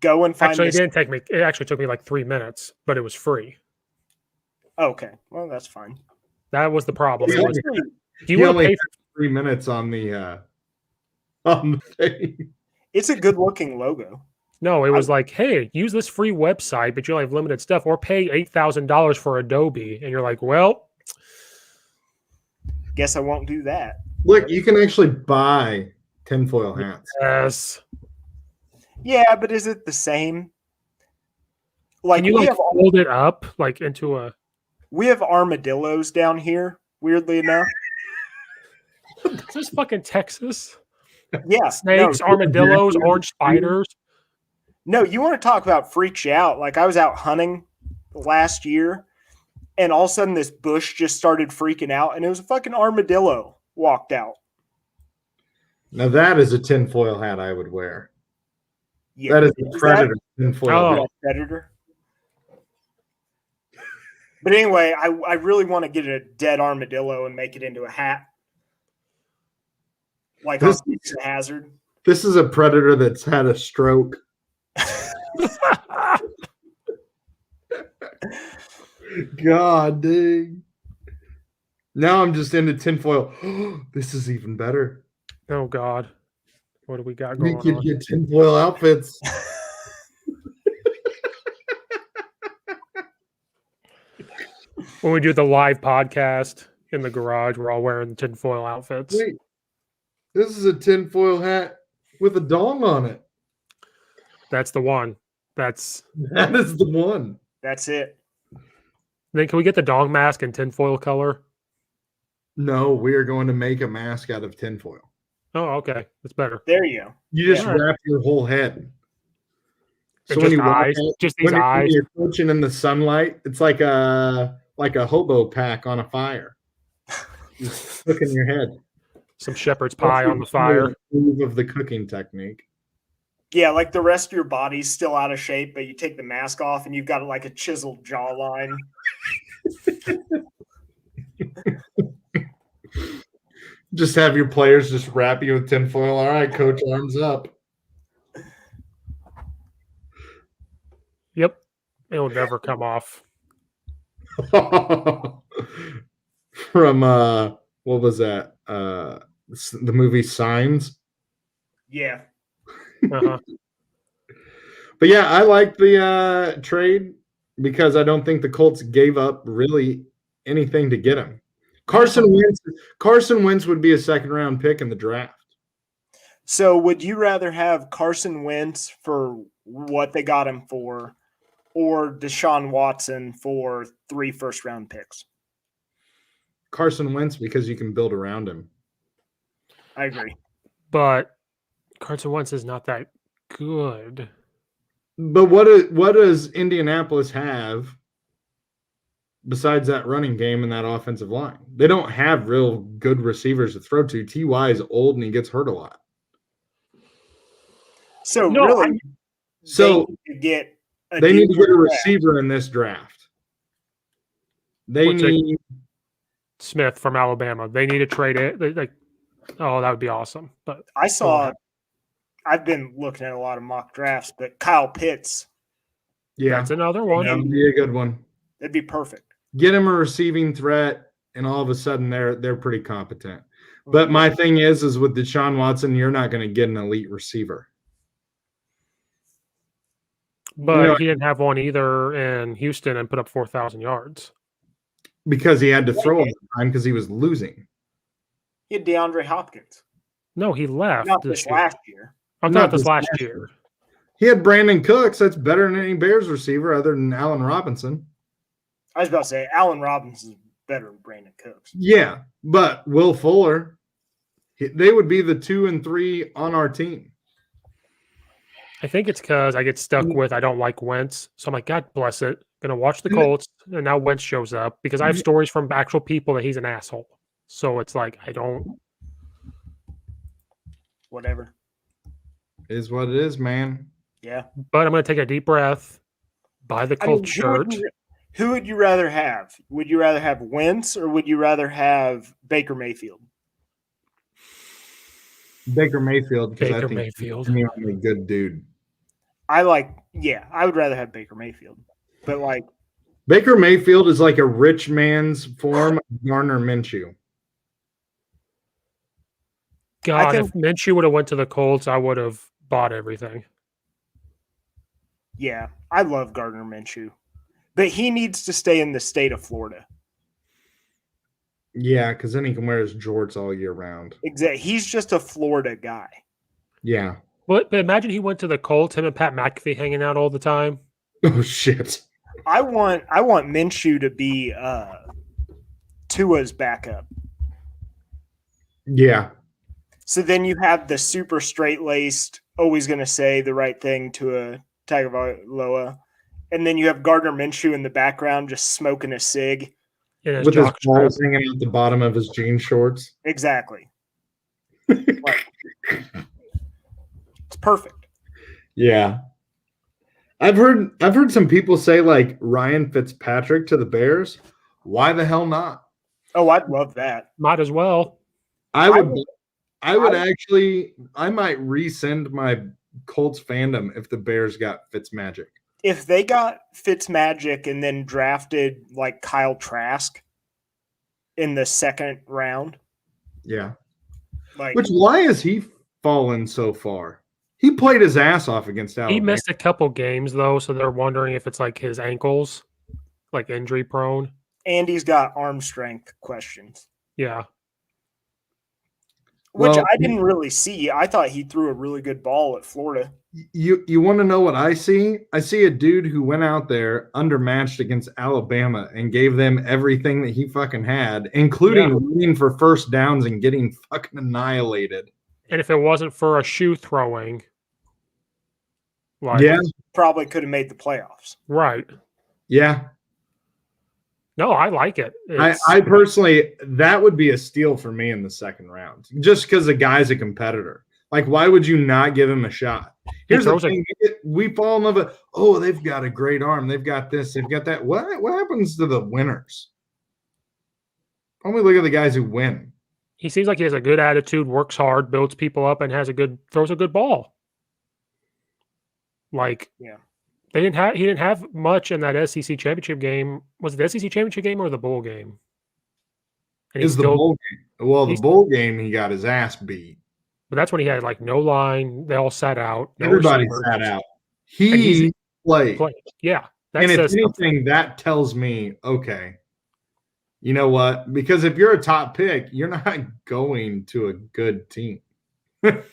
go and find. Actually, it didn't take me. It actually took me like 3 minutes, but it was free. Okay, well that's fine. That was the problem. Yeah. Do you want to pay 3 minutes on the thing? It's a good looking logo. No, it was like, hey, use this free website, but you only have limited stuff, or pay $8,000 for Adobe, and you're like, well, guess I won't do that. Look, you can actually buy tinfoil hats. Yes. Yeah, but is it the same? Like, can you hold it up like into a? We have armadillos down here. Weirdly enough, is this fucking Texas? Yeah, snakes, armadillos, orange spiders. No, you want to talk about freaks you out? Like I was out hunting last year, and all of a sudden this bush just started freaking out, and it was a fucking armadillo walked out. Now that is a tinfoil hat I would wear. Yeah, that is a predator tinfoil hat. Predator. But anyway, I really want to get a dead armadillo and make it into a hat. Like on Dukes of Hazzard. This is a predator that's had a stroke. God, dude. Now I'm just into tinfoil. This is even better. Oh, God. What do we got going on? We could get tinfoil outfits. When we do the live podcast in the garage, we're all wearing tinfoil outfits. Wait, this is a tinfoil hat with a dong on it. That's the one. That is the one. That's it. Then can we get the dong mask in tinfoil color? No, we are going to make a mask out of tinfoil. Oh, okay. That's better. There you go. You just wrap your whole head. So when you eyes, just these eyes. When you're coaching in the sunlight, it's like a hobo pack on a fire. Just cooking your head. Some shepherd's pie on the fire. Move of the cooking technique. Yeah, like the rest of your body's still out of shape, but you take the mask off and you've got like a chiseled jawline. Just have your players just wrap you with tinfoil. All right, coach, arms up. Yep. It'll never come off. From what was that? The movie Signs. Yeah. Uh-huh. But yeah, I like the trade because I don't think the Colts gave up really anything to get him. Carson Wentz would be a second-round pick in the draft. So would you rather have Carson Wentz for what they got him for, or Deshaun Watson for 3 first-round picks? Carson Wentz because you can build around him. I agree. But Carson Wentz is not that good. But what does Indianapolis have besides that running game and that offensive line? They don't have real good receivers to throw to. T.Y. is old and he gets hurt a lot. So they need to get a receiver in this draft. They need Smith from Alabama. They need to trade it. That would be awesome. But I've been looking at a lot of mock drafts, but Kyle Pitts. Yeah, that's another one. That would be a good one. That'd be perfect. Get him a receiving threat, and all of a sudden they're pretty competent. But my thing is with Deshaun Watson, you're not going to get an elite receiver. But he didn't have one either in Houston and put up 4,000 yards. Because he had to throw all the time because he was losing. He had DeAndre Hopkins. No, he left. Not this last year. I'm not this last year. He had Brandon Cooks. That's better than any Bears receiver other than Allen Robinson. I was about to say Allen Robinson is better than Brandon Cooks. Yeah, but Will Fuller, they would be the 2 and 3 on our team. I think it's because I get stuck with I don't like Wentz. So I'm like, God bless it. Going to watch the Colts. And now Wentz shows up because I have stories from actual people that he's an asshole. So it's like, I don't. Whatever. It is what it is, man. Yeah. But I'm going to take a deep breath, buy the Colts shirt. Who would you rather have? Would you rather have Wentz or would you rather have Baker Mayfield? Baker Mayfield. Baker I think Mayfield. He's a good dude. I would rather have Baker Mayfield. But Baker Mayfield is like a rich man's form of Gardner Minshew. God, if Minshew would have went to the Colts, I would have bought everything. Yeah, I love Gardner Minshew. But he needs to stay in the state of Florida. Yeah, because then he can wear his jorts all year round. Exactly. He's just a Florida guy. Yeah. But imagine he went to the Colts, him and Pat McAfee hanging out all the time. Oh, shit. I want Minshew to be Tua's backup. Yeah. So then you have the super straight-laced, always going to say the right thing to a Tagovailoa. And then you have Gardner Minshew in the background just smoking a cig. With his balls hanging out the bottom of his jean shorts. Exactly. It's perfect. Yeah. I've heard some people say like Ryan Fitzpatrick to the Bears. Why the hell not? Oh, I'd love that. Might as well. I might rescind my Colts fandom if the Bears got Fitzmagic. If they got Fitzmagic and then drafted like Kyle Trask in the second round. Yeah. Why has he fallen so far? He played his ass off against Alabama. He missed a couple games though, so they're wondering if it's like his ankles, like injury prone. And he's got arm strength questions. Yeah. Which I didn't really see. I thought he threw a really good ball at Florida. You want to know what I see? I see a dude who went out there undermatched against Alabama and gave them everything that he fucking had, including running for first downs and getting fucking annihilated. And if it wasn't for a shoe throwing, Like, Yeah. Probably could have made the playoffs. Right. Yeah. No, I like it. I personally, that would be a steal for me in the second round, just because the guy's a competitor. Like, why would you not give him a shot? Here's the thing: we fall in love with, oh, they've got a great arm, they've got this, they've got that. What happens to the winners? Only look at the guys who win. He seems like he has a good attitude, works hard, builds people up, and throws a good ball. Like, yeah. He didn't have much in that SEC championship game. Was it the SEC championship game or the bowl game? Is the bowl game? Well, the bowl game he got his ass beat. But that's when he had like no line. They all sat out. Everybody sat out. He played. Yeah. And if anything, that tells me, okay, you know what? Because if you're a top pick, you're not going to a good team. You're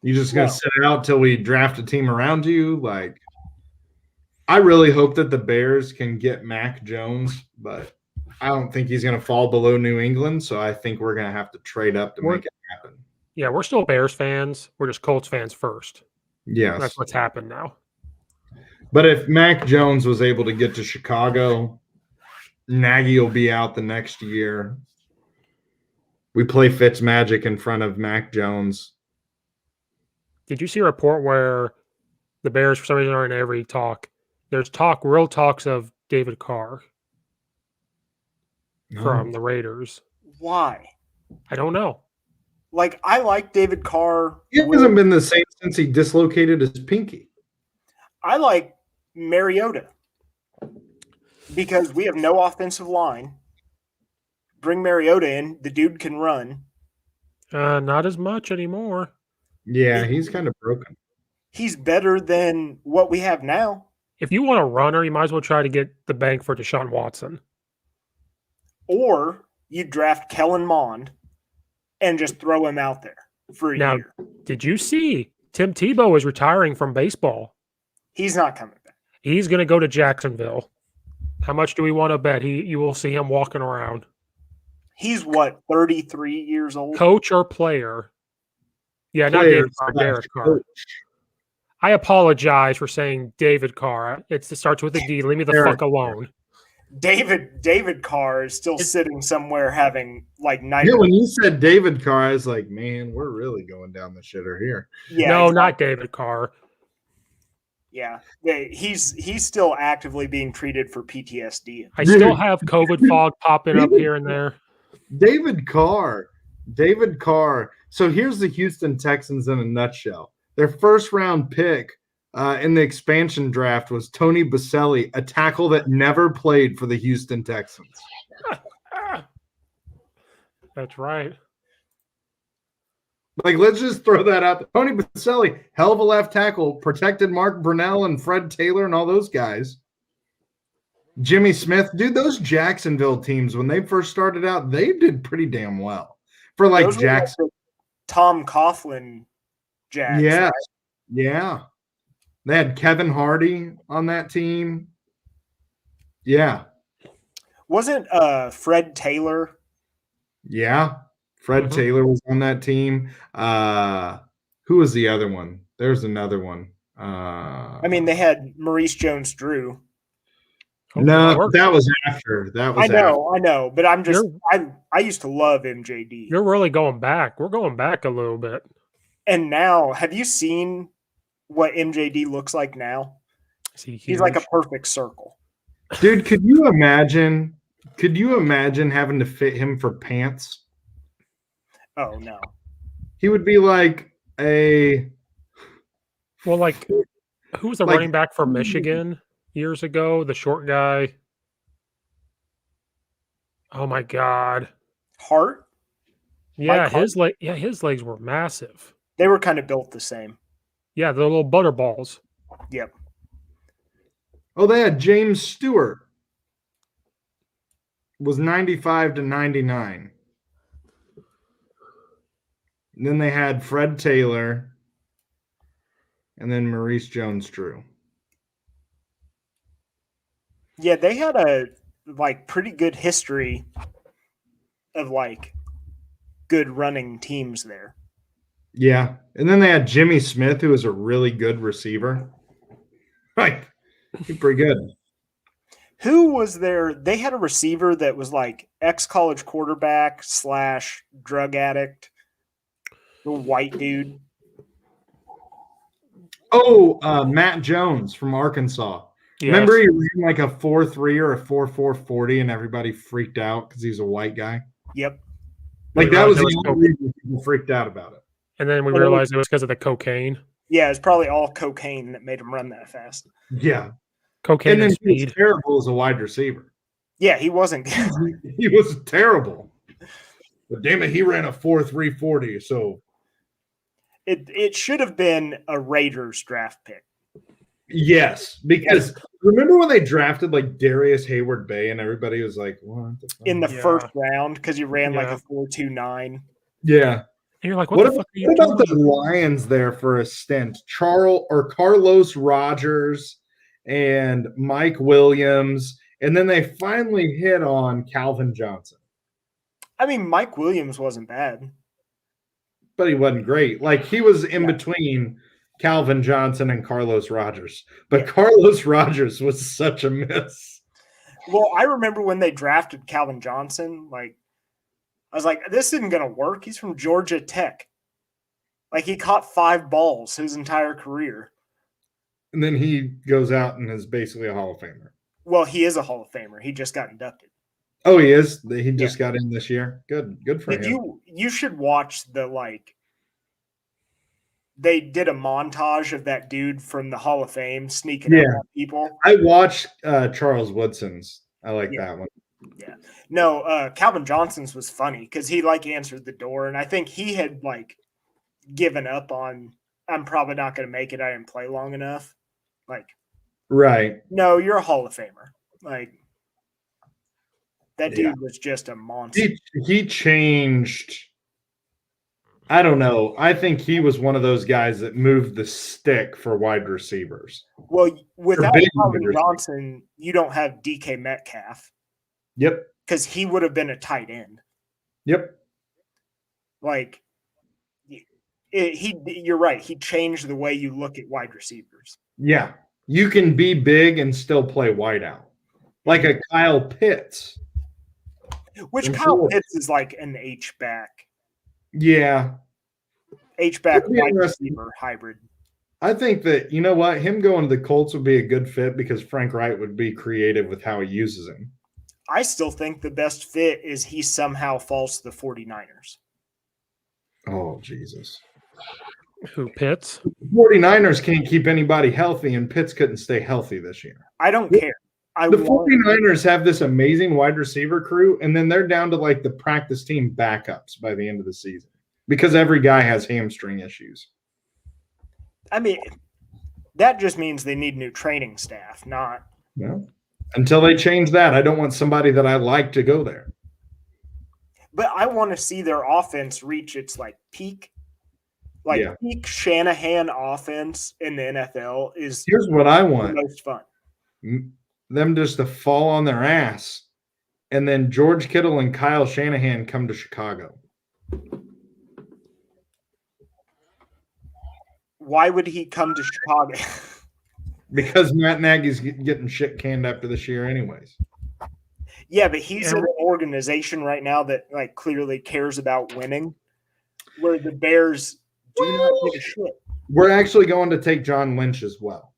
just going to sit out till we draft a team around you. Like, I really hope that the Bears can get Mac Jones, but I don't think he's going to fall below New England. So I think we're going to have to trade up to make it happen. Yeah, we're still Bears fans. We're just Colts fans first. Yes. That's what's happened now. But if Mac Jones was able to get to Chicago, Nagy will be out the next year. We play Fitzmagic in front of Mac Jones. Did you see a report where the Bears, for some reason, are in every talk? There's real talks of David Carr from the Raiders. Why? I don't know. Like, I like David Carr. He hasn't been the same since he dislocated his pinky. I like Mariota because we have no offensive line. Bring Mariota in. The dude can run. Not as much anymore. Yeah, he's kind of broken. He's better than what we have now. If you want a runner, you might as well try to get the bank for Deshaun Watson. Or you draft Kellen Mond and just throw him out there for a year. Did you see Tim Tebow is retiring from baseball? He's not coming back. He's going to go to Jacksonville. How much do we want to bet you will see him walking around? He's what, 33 years old? Coach or player? Yeah, not David Carr, Derek Carr. I apologize for saying David Carr. It starts with a D. Leave me the fuck alone. David Carr is still sitting somewhere having like nightmares. Yeah, when you said David Carr, I was like, man, we're really going down the shitter here. Yeah, no, not David Carr. Yeah, he's still actively being treated for PTSD. I still have COVID fog popping up here and there. David Carr. So here's the Houston Texans in a nutshell. Their first round pick in the expansion draft was Tony Baselli, a tackle that never played for the Houston Texans. That's right. Like, let's just throw that out there. Tony Baselli, hell of a left tackle, protected Mark Brunell and Fred Taylor and all those guys. Jimmy Smith, dude, those Jacksonville teams, when they first started out, they did pretty damn well. For like those Jackson. Tom Coughlin Jags. Yeah. Right? Yeah. They had Kevin Hardy on that team. Yeah. Wasn't Fred Taylor? Yeah. Fred Taylor was on that team. Who was the other one? There's another one. I mean, they had Maurice Jones-Drew. No, that was after. I know, but I'm just I used to love MJD. You're really going back. We're going back a little bit. And now, have you seen what MJD looks like now? He's like a perfect circle. Dude, could you imagine having to fit him for pants? Oh no. He would be like a who was the running back for Michigan years ago? The short guy. Oh my God. Hart? Yeah, his legs were massive. They were kind of built the same. Yeah, the little butter balls. Yep. Oh, they had James Stewart. Was 95 to 99. And then they had Fred Taylor. And then Maurice Jones-Drew. Yeah, they had a pretty good history of good running teams there. Yeah. And then they had Jimmy Smith, who was a really good receiver. Right. He's pretty good. Who was there? They had a receiver that was like ex-college quarterback / drug addict. The white dude. Oh, Matt Jones from Arkansas. Yes. Remember he ran like a 4.3 or a 4.4 40 and everybody freaked out because he's a white guy? Yep. Like that was the was only reason people freaked out about it. And then we realized it was because of the cocaine. Yeah, it's probably all cocaine that made him run that fast. Yeah. Cocaine and then he speed. was terrible as a wide receiver. Yeah, he wasn't good. He was terrible. But damn it, he ran a 4.3 40. So it should have been a Raiders draft pick. yes, because remember when they drafted like Darius Hayward Bay and everybody was like, what the fuck? In the first round because he ran like a 4.29. Yeah. And you're like, what the fuck are you about doing? the Lions there for a stint? Carlos Rogers and Mike Williams, and then they finally hit on Calvin Johnson. I mean, Mike Williams wasn't bad. But he wasn't great. Like he was in between Calvin Johnson and Carlos Rogers. But Carlos Rogers was such a miss. Well, I remember when they drafted Calvin Johnson, like I was like, this isn't going to work. He's from Georgia Tech. Like he caught 5 balls his entire career. And then he goes out and is basically a Hall of Famer. Well, he is a Hall of Famer. He just got inducted. Oh, he is? He just got in this year? Good for him. You should watch they did a montage of that dude from the Hall of Fame sneaking up on people. I watched Charles Woodson's. I like that one. Yeah. No, Calvin Johnson's was funny because he answered the door, and I think he had given up on I'm probably not going to make it. I didn't play long enough. Right. No, you're a Hall of Famer. That dude was just a monster. He changed. I don't know. I think he was one of those guys that moved the stick for wide receivers. Well, without Calvin Johnson, you don't have DK Metcalf. Yep. Because he would have been a tight end. Yep. You're right. He changed the way you look at wide receivers. Yeah. You can be big and still play wide out. Like a Kyle Pitts. Which Kyle Pitts is like an H-back. Yeah. H-back wide receiver hybrid. I think that, you know what, him going to the Colts would be a good fit because Frank Wright would be creative with how he uses him. I still think the best fit is he somehow falls to the 49ers. Oh, Jesus. Who, Pitts? 49ers can't keep anybody healthy, and Pitts couldn't stay healthy this year. I don't care. The 49ers have this amazing wide receiver crew, and then they're down to the practice team backups by the end of the season because every guy has hamstring issues. I mean, that just means they need new training staff, not. No. Until they change that, I don't want somebody that I like to go there. But I want to see their offense reach its peak. Peak Shanahan offense in the NFL is. Here's what I want. The most fun. Them just to fall on their ass, and then George Kittle and Kyle Shanahan come to Chicago. Why would he come to Chicago? Because Matt Nagy's getting shit canned after this year anyways. Yeah, but he's in an organization right now that clearly cares about winning, where the Bears do not give a shit. We're actually going to take John Lynch as well.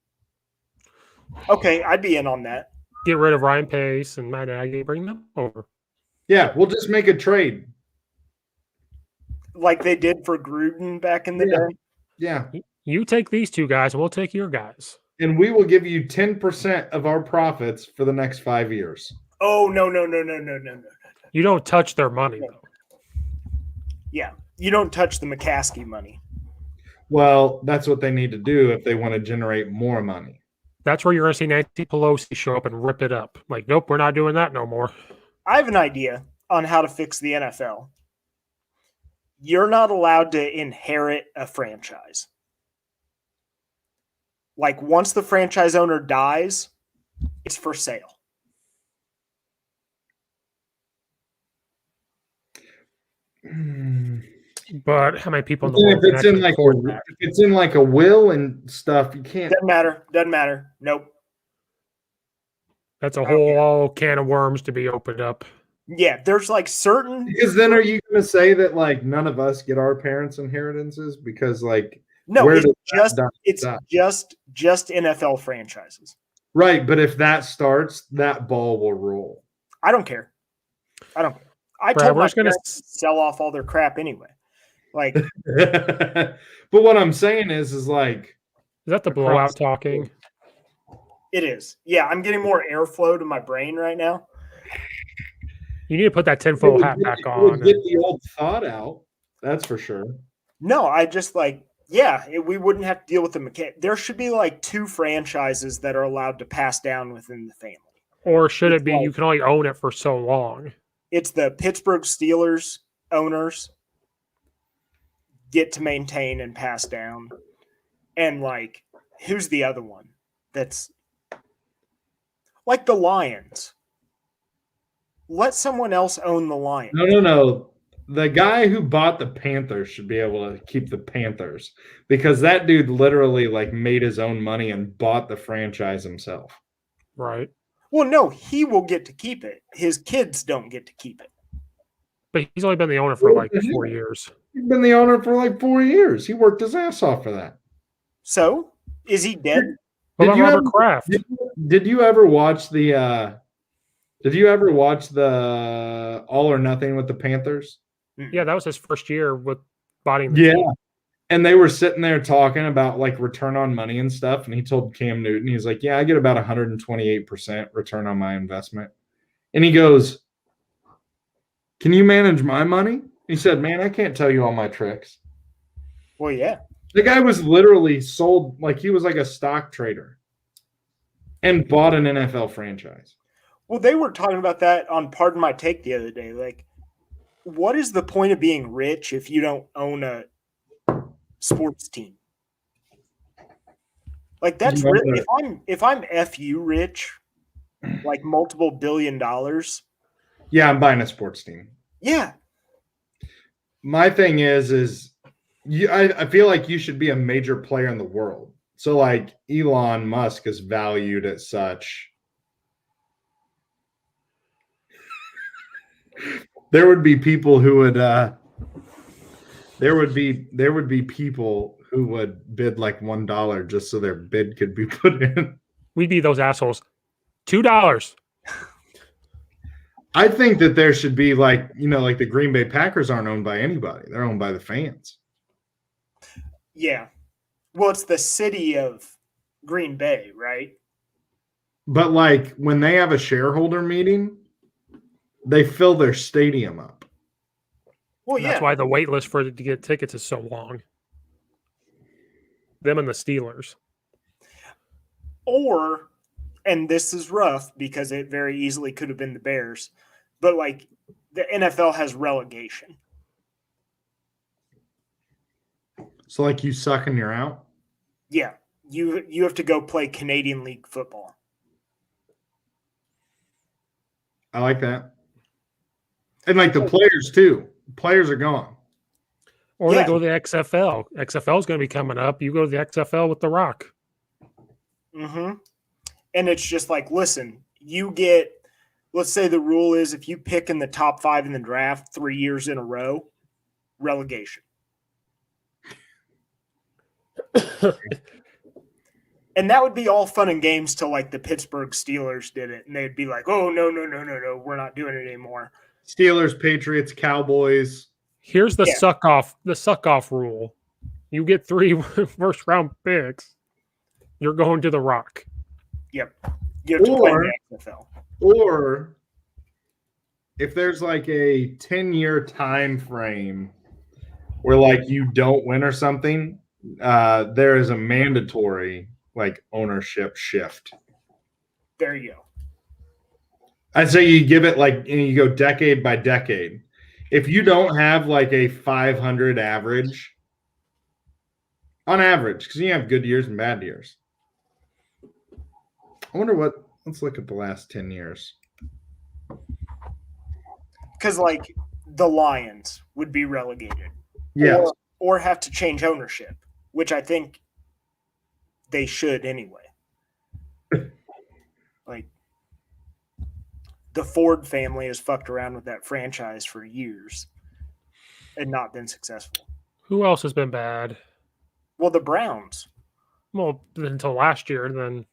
Okay, I'd be in on that. Get rid of Ryan Pace and Matt Nagy, bring them over. Yeah, we'll just make a trade. Like they did for Gruden back in the day? Yeah. You take these 2 guys, and we'll take your guys. And we will give you 10% of our profits for the next 5 years. Oh, no. You don't touch their money, though. Yeah, you don't touch the McCaskey money. Well, that's what they need to do if they want to generate more money. That's where you're going to see Nancy Pelosi show up and rip it up. Nope, we're not doing that no more. I have an idea on how to fix the NFL. You're not allowed to inherit a franchise. Once the franchise owner dies, it's for sale. But how many people in the If world can it's in actually like afford that? if it's in like a will and stuff, you can't. Doesn't matter. Nope. That's a whole can of worms to be opened up. Yeah, there's like certain. Because then, are you going to say that like none of us get our parents' inheritances because like No, where it's does just NFL franchises. Right, but if that starts, that ball will roll. I don't care. I Brad, told we're my just gonna parents to sell off all their crap anyway. Like, But what I'm saying is like, is that the blowout talking? it is. Yeah, I'm getting more airflow to my brain right now. You need to put that tinfoil hat back it on. would get the old thought out. That's for sure. No, I just like, we wouldn't have to deal with the mechanic. There should be like 2 franchises that are allowed to pass down within the family. Or should it be you can only own it for so long? It's the Pittsburgh Steelers owners get to maintain and pass down. And like, who's the other one? That's like the Lions. Let someone else own the Lions. No. The guy who bought the Panthers should be able to keep the Panthers because that dude literally like made his own money and bought the franchise himself. Right. Well, no, he will get to keep it. His kids don't get to keep it. But he's only been the owner for like 4 years. He's been the owner for like 4 years. He worked his ass off for that. So, is he dead? What about Robert Kraft? Did you ever watch the All or Nothing with the Panthers? Yeah, that was his first year with buying the team. And they were sitting there talking about like return on money and stuff. And he told Cam Newton, he's like, yeah, I get about 128% return on my investment. And he goes, can you manage my money? He said, man, I can't tell you all my tricks. Well, yeah. The guy was literally sold, like he was like a stock trader and bought an NFL franchise. Well, they were talking about that on Pardon My Take the other day. Like, what is the point of being rich if you don't own a sports team? Like, that's really, if I'm FU rich, like multiple $1 billion. Yeah, I'm buying a sports team. Yeah. My thing is I feel like you should be a major player in the world. So like Elon Musk is valued at such. There would be people who would there would be people who would bid like $1 just so their bid could be put in. We'd be those assholes. $2. I think that there should be like, like the Green Bay Packers aren't owned by anybody. They're owned by the fans. Yeah. Well, it's the city of Green Bay, right? But like when they have a shareholder meeting, they fill their stadium up. Well, yeah. That's why the wait list to get tickets is so long. Them and the Steelers. Or, and this is rough because it very easily could have been the Bears, but like the NFL has relegation. So like you suck and you're out? Yeah. You have to go play Canadian League football. I like that. And like the players too. Players are gone. Or they go to the XFL. XFL is going to be coming up. You go to the XFL with The Rock. Mm-hmm. And it's just like, listen, you get, let's say the rule is if you pick in the top 5 in the draft 3 years in a row, relegation. And that would be all fun and games till like the Pittsburgh Steelers did it. And they'd be like, oh, no, we're not doing it anymore. Steelers, Patriots, Cowboys. Here's the suck off rule. You get 3 first round picks. You're going to The Rock. Yep. You have to play in the XFL. Or if there's like a 10-year time frame where like you don't win or something, there is a mandatory like ownership shift. There you go. I'd say you give it like you go decade by decade. If you don't have like a 500 average, on average, because you have good years and bad years. I wonder let's look at the last 10 years. Because like the Lions would be relegated. Yes. Or have to change ownership, which I think they should anyway. Like, the Ford family has fucked around with that franchise for years and not been successful. Who else has been bad? Well, the Browns. Well, until last year, then.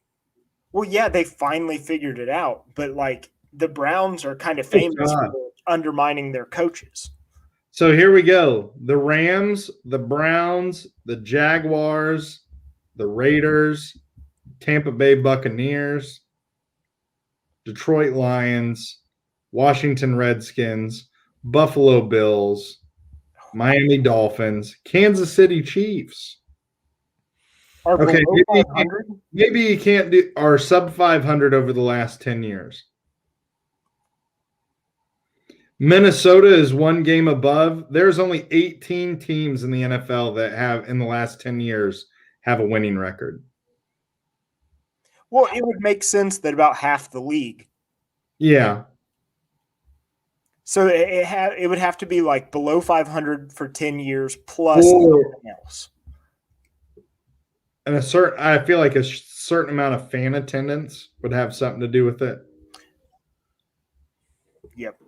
Well, yeah, they finally figured it out, but like the Browns are kind of famous for undermining their coaches. So here we go. The Rams, the Browns, the Jaguars, the Raiders, Tampa Bay Buccaneers, Detroit Lions, Washington Redskins, Buffalo Bills, Miami Dolphins, Kansas City Chiefs. Okay, maybe you can't do our sub 500 over the last 10 years. Minnesota is one game above. There's only 18 teams in the NFL that have, in the last 10 years, have a winning record. Well, it would make sense that about half the league. Yeah. So it would have to be like below 500 for 10 years plus everything else. And I feel like a certain amount of fan attendance would have something to do with it. Yep.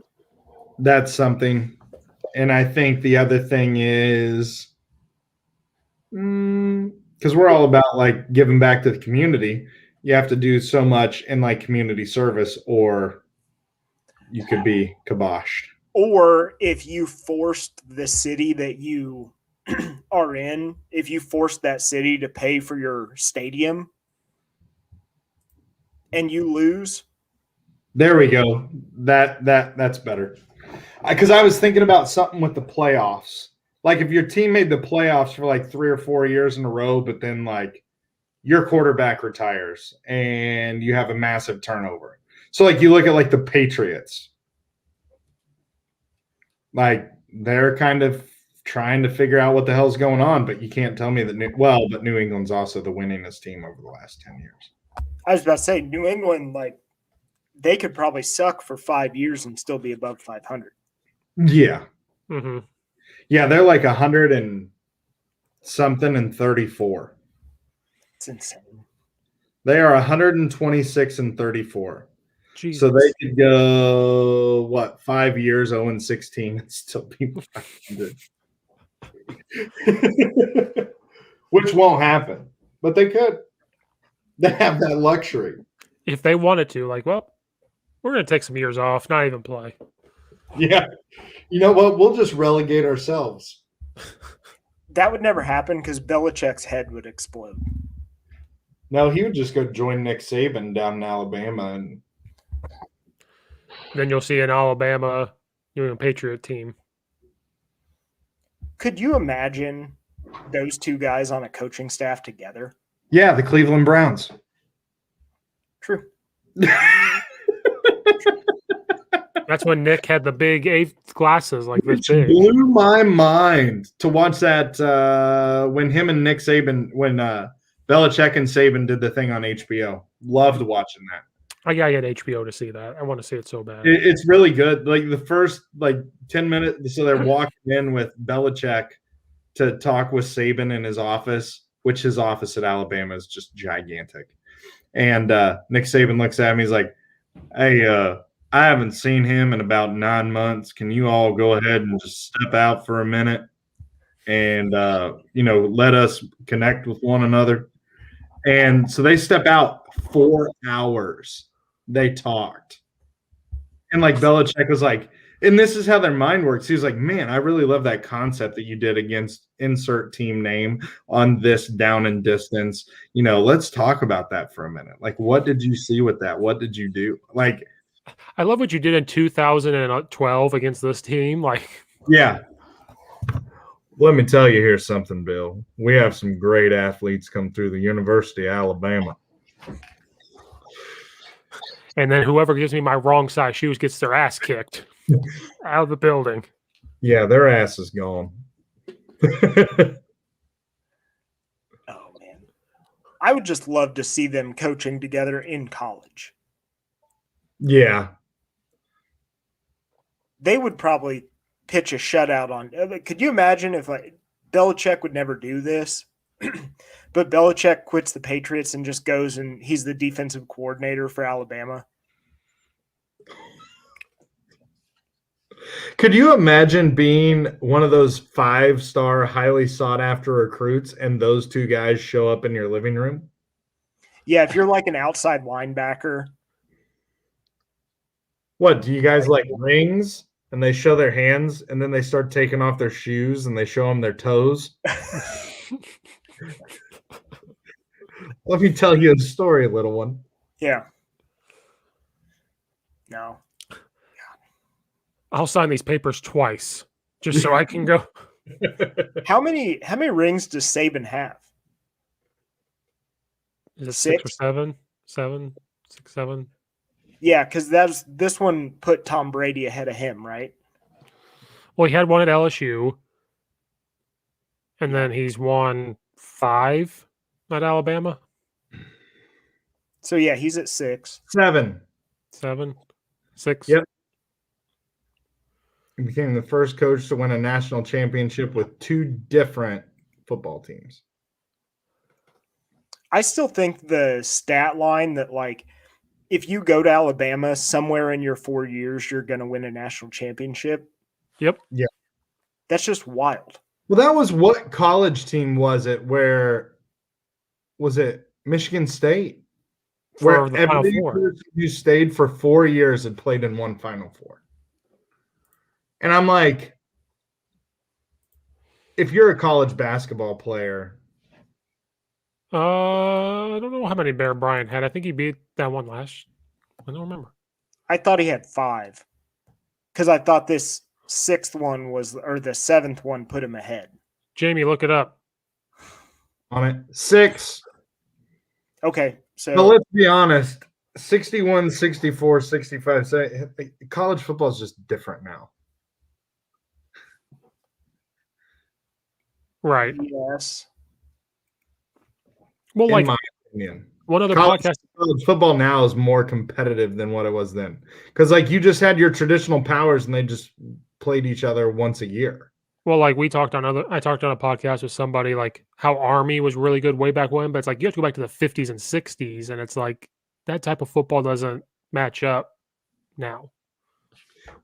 That's something. And I think the other thing is, because we're all about like giving back to the community, you have to do so much in like community service, or you could be kiboshed. Or if you forced the city that you are in, if you forced that city to pay for your stadium and you lose. There we go. That's better. Because I was thinking about something with the playoffs. Like if your team made the playoffs for like 3 or 4 years in a row, but then like your quarterback retires and you have a massive turnover. So like you look at like the Patriots. Like they're kind of trying to figure out what the hell's going on, but you can't tell me that but New England's also the winningest team over the last 10 years. I was about to say New England, like they could probably suck for 5 years and still be above 500. Yeah. Mm-hmm. Yeah, they're like 100 and something and 34. It's insane. They are 126 and 34. Jesus. So they could go 5 years 0-16 and still be 500. Which won't happen, but they could. They have that luxury if they wanted to. Like, well, we're going to take some years off, not even play. Yeah, you know what? We'll just relegate ourselves. That would never happen because Belichick's head would explode. No, he would just go join Nick Saban down in Alabama, and then you'll see an Alabama New England Patriot team. Could you imagine those two guys on a coaching staff together? Yeah, the Cleveland Browns. True. That's when Nick had the big 8 glasses like this big. Blew my mind to watch that when him and Nick Saban, when Belichick and Saban did the thing on HBO. Loved watching that. I gotta get HBO to see that. I want to see it so bad. It's really good. Like the first 10 minutes, so they're walking in with Belichick to talk with Saban in his office, which his office at Alabama is just gigantic. And Nick Saban looks at him. He's like, "Hey, I haven't seen him in about 9 months. Can you all go ahead and just step out for a minute and let us connect with one another?" And so they step out 4 hours. They talked. And Belichick was like, and this is how their mind works. He was like, "Man, I really love that concept that you did against insert team name on this down and distance. Let's talk about that for a minute. Like, what did you see with that? What did you do?" I love what you did in 2012 against this team. Yeah. Let me tell you here something, Bill. We have some great athletes come through the University of Alabama. And then whoever gives me my wrong size shoes gets their ass kicked out of the building. Yeah, their ass is gone. Oh, man. I would just love to see them coaching together in college. Yeah. They would probably pitch a shutout on. Could you imagine if Belichick would never do this, but Belichick quits the Patriots and just goes and he's the defensive coordinator for Alabama? Could you imagine being one of those 5-star, highly sought-after recruits and those two guys show up in your living room? Yeah, if you're like an outside linebacker. What, do you guys like rings? And they show their hands, and then they start taking off their shoes, and they show them their toes? Let me tell you a story, little one. Yeah. No. I'll sign these papers twice just so I can go. How many rings does Saban have? Is it 6 or 7? 7? 6, 7? Yeah, because this one put Tom Brady ahead of him, right? Well, he had one at LSU, and then he's won 5 at Alabama. So yeah, he's at 6. 7. 7? 6? Yep. He became the first coach to win a national championship with 2 different football teams. I still think the stat line that like if you go to Alabama somewhere in your 4 years, you're going to win a national championship. Yep. Yeah. That's just wild. Well, that was what college team was it? Where was it? Michigan State? For the Final Four. You stayed for 4 years and played in one Final Four. And I'm like, if you're a college basketball player. I don't know how many Bear Bryant had. I think he beat that one last. I don't remember. I thought he had 5 because I thought this 6th one or the 7th one put him ahead. Jamie, look it up. On it. 6. Okay. So but let's be honest. 61, 64, 65. College football is just different now. Right. Yes. Well, in my opinion, one other college football now is more competitive than what it was then. Because like you just had your traditional powers and they just played each other once a year. Well, like I talked on a podcast with somebody like how Army was really good way back when, but it's like you have to go back to the 50s and 60s, and it's like that type of football doesn't match up now.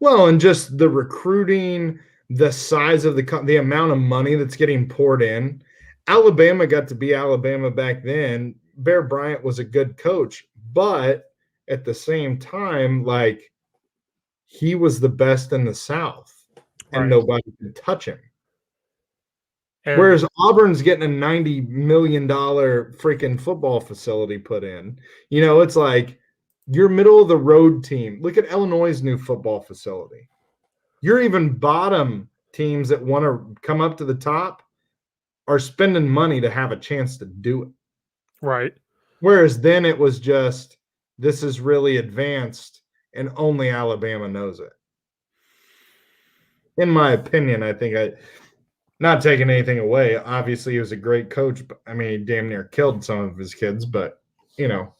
Well, and just the recruiting, the size of the amount of money that's getting poured in. Alabama got to be Alabama back then. Bear Bryant was a good coach, but at the same time, like he was the best in the South, and nobody could touch him. And whereas Auburn's getting a $90 million freaking football facility put in. You know, it's like your middle of the road team. Look at Illinois' new football facility. You're even bottom teams that want to come up to the top are spending money to have a chance to do it. Right. Whereas then it was just, this is really advanced and only Alabama knows it. In my opinion, I think not taking anything away. Obviously, he was a great coach. But, I mean, he damn near killed some of his kids, but, you know.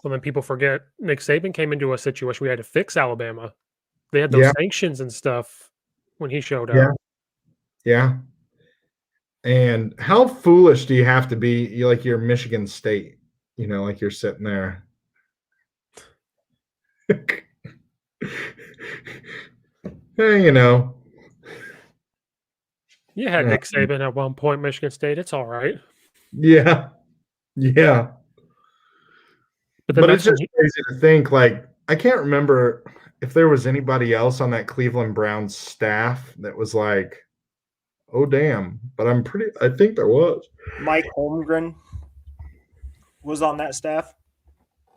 Well, then people forget Nick Saban came into a situation we had to fix Alabama. They had those sanctions and stuff when he showed up. Yeah. And how foolish do you have to be, like you're Michigan State, you know, like you're sitting there. You know. You had Nick Saban at one point, Michigan State. It's all right. Yeah. But it's just crazy to think, like, I can't remember if there was anybody else on that Cleveland Browns staff that was like, oh, damn. But I think there was. Mike Holmgren was on that staff.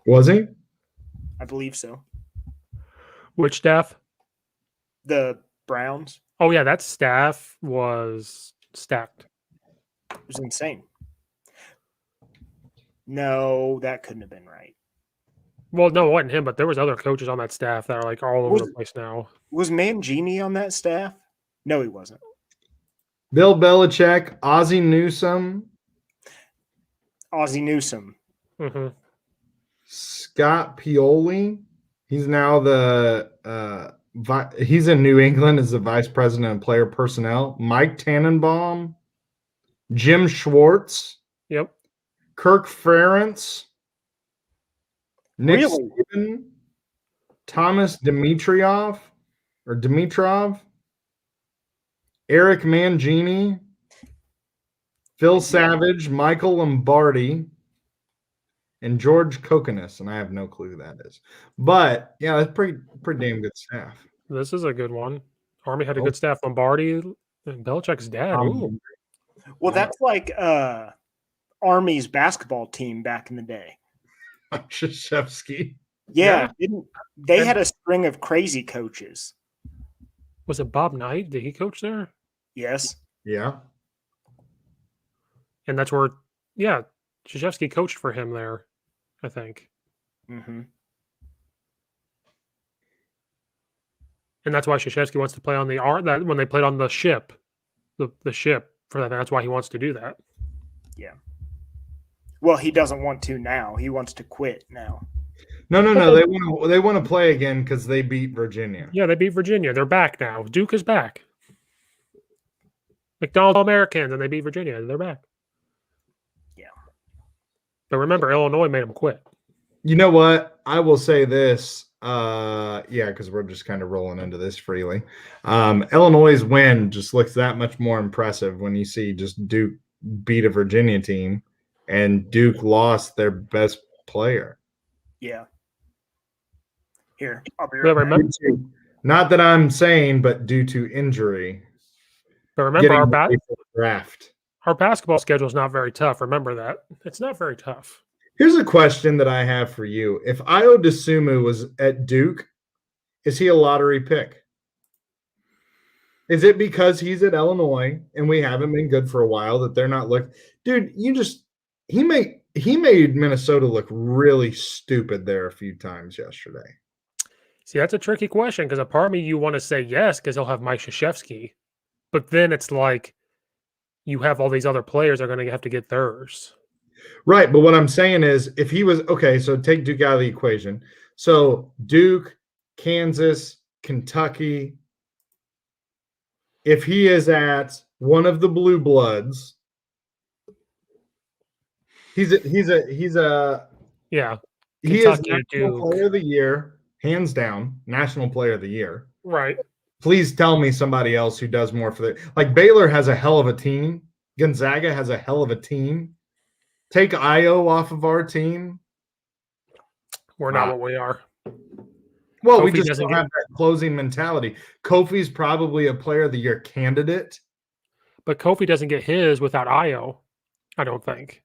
Was he? I believe so. Which staff? The Browns. Oh, yeah, that staff was stacked. It was insane. No, that couldn't have been right. Well, no, it wasn't him, but there was other coaches on that staff that are like all over the place now. Was Mangini on that staff? No, he wasn't. Bill Belichick, Ozzie Newsome. Mm-hmm. Scott Pioli. He's now the he's in New England as the vice president of player personnel. Mike Tannenbaum, Jim Schwartz, Yep. Kirk Ferentz, Nick Really? Saban, Thomas Dimitrov, Eric Mangini, Phil Savage, Michael Lombardi, and George Kokonis, and I have no clue who that is. But yeah, that's pretty damn good staff. This is a good one. Army had a good staff. Lombardi and Belichick's dad. Ooh. Well, that's like Army's basketball team back in the day. Krzyzewski. Yeah. They had a string of crazy coaches. Was it Bob Knight? Did he coach there? Yes. Yeah. And that's where, Krzyzewski coached for him there, I think. Mm-hmm. And that's why Krzyzewski wants to play on that when they played on the ship, the ship for that. That's why he wants to do that. Yeah. Well, he doesn't want to now. He wants to quit now. No. They want to play again because they beat Virginia. Yeah, they beat Virginia. They're back now. Duke is back. McDonald's All-Americans, and they beat Virginia. They're back. Yeah. But remember, Illinois made them quit. You know what? I will say this. Because we're just kind of rolling into this freely. Illinois' win just looks that much more impressive when you see just Duke beat a Virginia team and Duke lost their best player. Yeah. Here, I'll be right back. Not that I'm saying, but due to injury. But remember, our basketball schedule is not very tough. Remember that. It's not very tough. Here's a question that I have for you. If Io DeSumo was at Duke, is he a lottery pick? Is it because he's at Illinois and we haven't been good for a while that they're not looking? Dude, he made Minnesota look really stupid there a few times yesterday. See, that's a tricky question because a part of me you want to say yes because he'll have Mike Krzyzewski. But then it's like you have all these other players that are going to have to get theirs. Right, but what I'm saying is if he was – okay, so take Duke out of the equation. So Duke, Kansas, Kentucky, if he is at one of the Blue Bloods, he is Kentucky, National Duke. Player of the Year, hands down, National Player of the Year. Right. Please tell me somebody else who does more for the – like Baylor has a hell of a team. Gonzaga has a hell of a team. Take Io off of our team. We're not what we are. Well, Kofi we just don't have that closing mentality. Kofi's probably a Player of the Year candidate. But Kofi doesn't get his without Io, I don't think.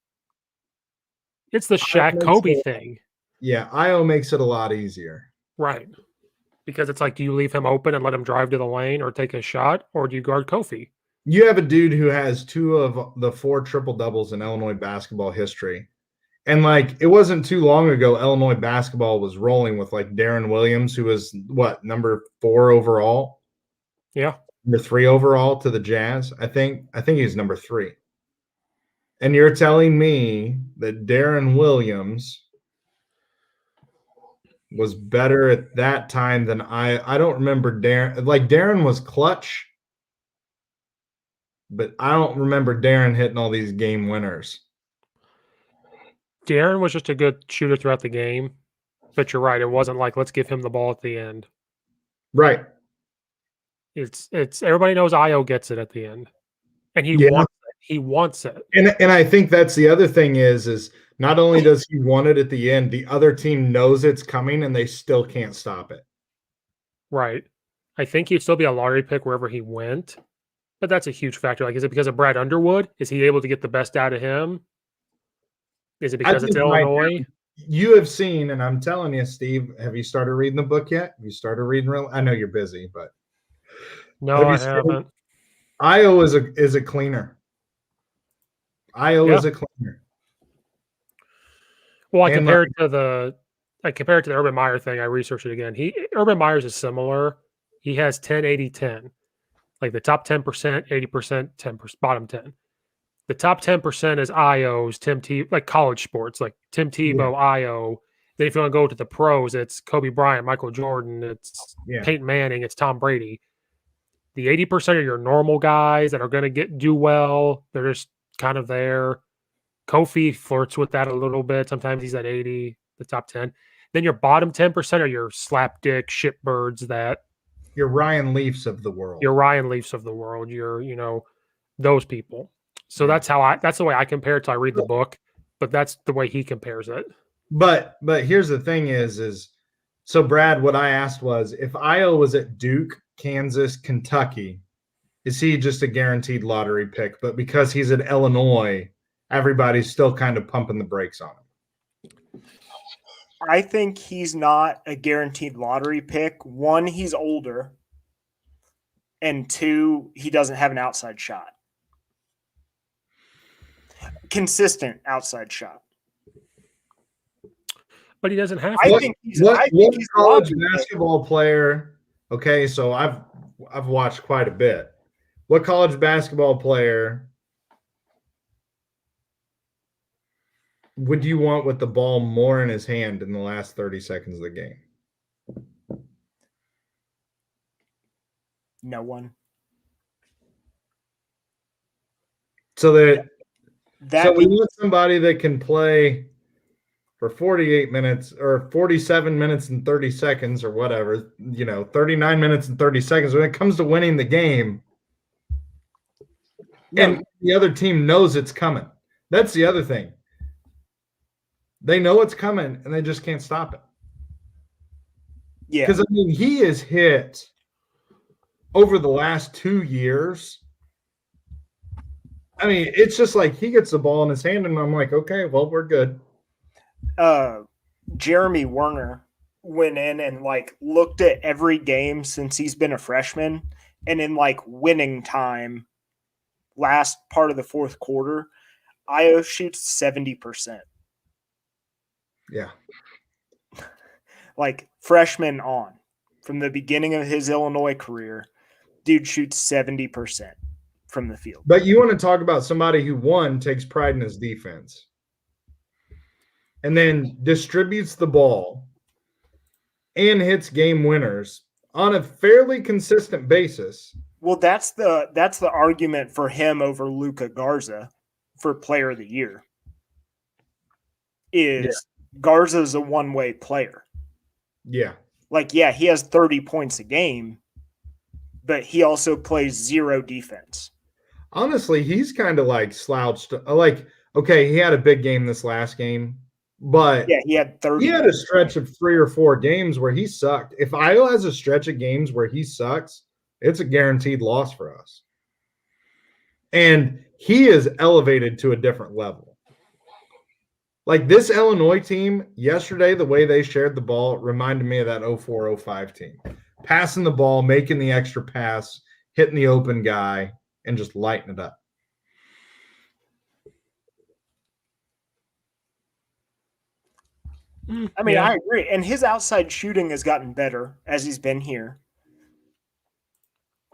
It's the Shaq Kobe thing. Yeah, Io makes it a lot easier. Right. Because it's like, do you leave him open and let him drive to the lane or take a shot, or do you guard Kofi? You have a dude who has 2 of the 4 triple-doubles in Illinois basketball history. And, like, it wasn't too long ago Illinois basketball was rolling with, like, Darren Williams, who was, number 4 overall? Yeah. Number 3 overall to the Jazz? I think he's number 3. And you're telling me that Darren Williams was better at that time than I don't remember Darren. Like, Darren was clutch. But I don't remember Darren hitting all these game winners. Darren was just a good shooter throughout the game. But you're right. It wasn't like, let's give him the ball at the end. Right. It's everybody knows Io gets it at the end. And he wants it. He wants it. And I think that's the other thing is not only does he want it at the end, the other team knows it's coming and they still can't stop it. Right. I think he'd still be a lottery pick wherever he went. But that's a huge factor. Like, is it because of Brad Underwood? Is he able to get the best out of him? Is it because it's Illinois? You have seen, and I'm telling you, Steve, have you started reading the book yet? Have you started reading I know you're busy, but no, I haven't. Io is a cleaner. Io is a cleaner. Well, I compared to the Urban Meyer thing. I researched it again. Urban Meyer's is similar. He has 10, 80, 10. Like the top 10%, 80%, 10%, bottom 10. The top 10% is Io's, like college sports, like Tim Tebow, Io, Then if you want to go to the pros, it's Kobe Bryant, Michael Jordan, it's Peyton Manning, it's Tom Brady. The 80% are your normal guys that are going to do well. They're just kind of there. Kofi flirts with that a little bit. Sometimes he's at 80, the top 10. Then your bottom 10% are your slapdick shitbirds that your Ryan Leafs of the world. Your those people. So that's the way I compare it till I read the book, but that's the way he compares it. But here's the thing is so Brad, what I asked was if Io was at Duke, Kansas, Kentucky, is he just a guaranteed lottery pick? But because he's at Illinois, everybody's still kind of pumping the brakes on him. I think he's not a guaranteed lottery pick. One, he's older. And two, he doesn't have an outside shot. Consistent outside shot. But he doesn't have to. I think he's college basketball player. Okay, so I've watched quite a bit. What college basketball player would you want with the ball more in his hand in the last 30 seconds of the game? No one. So we want somebody that can play for 48 minutes or 47 minutes and 30 seconds or whatever, 39 minutes and 30 seconds. When it comes to winning the game, and the other team knows it's coming. That's the other thing. They know it's coming, and they just can't stop it. Yeah. Because, he is hit over the last 2 years. It's just like he gets the ball in his hand, and I'm like, okay, well, we're good. Jeremy Werner went in and looked at every game since he's been a freshman, and in winning time, last part of the fourth quarter, Io shoots 70%. Yeah. Freshman on, from the beginning of his Illinois career, dude shoots 70% from the field. But you want to talk about somebody who, one, takes pride in his defense and then distributes the ball and hits game winners on a fairly consistent basis. Well, that's the argument for him over Luka Garza for Player of the Year. Garza's a one-way player. Yeah. He has 30 points a game, but he also plays zero defense. Honestly, he's kind of slouched. Okay, he had a big game this last game, but he had 30. He had a stretch of 3 or 4 games where he sucked. If Io has a stretch of games where he sucks, it's a guaranteed loss for us. And he is elevated to a different level. This Illinois team yesterday, the way they shared the ball reminded me of that 04-05 team. Passing the ball, making the extra pass, hitting the open guy, and just lighting it up. I agree. And his outside shooting has gotten better as he's been here.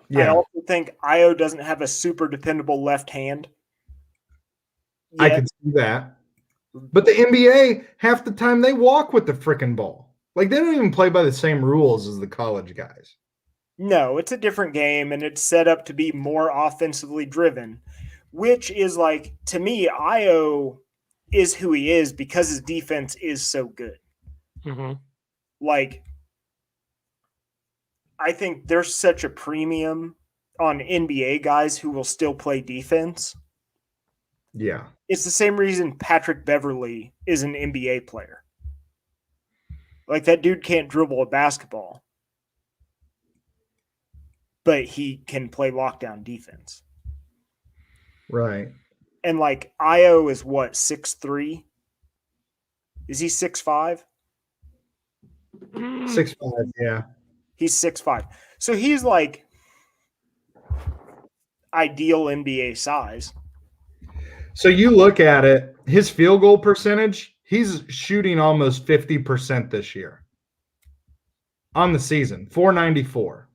Yeah. I also think Io doesn't have a super dependable left hand. I could see that. But the NBA, half the time, they walk with the frickin' ball. They don't even play by the same rules as the college guys. No, it's a different game, and it's set up to be more offensively driven, which is to me, Io is who he is because his defense is so good. Mm-hmm. I think there's such a premium on NBA guys who will still play defense. Yeah. It's the same reason Patrick Beverley is an NBA player. That dude can't dribble a basketball, but he can play lockdown defense. Right. And Io is what, 6'3"? Is he 6'5"? 6'5", yeah. He's 6'5". So he's ideal NBA size. So you look at it, his field goal percentage, he's shooting almost 50% this year. On the season, 494.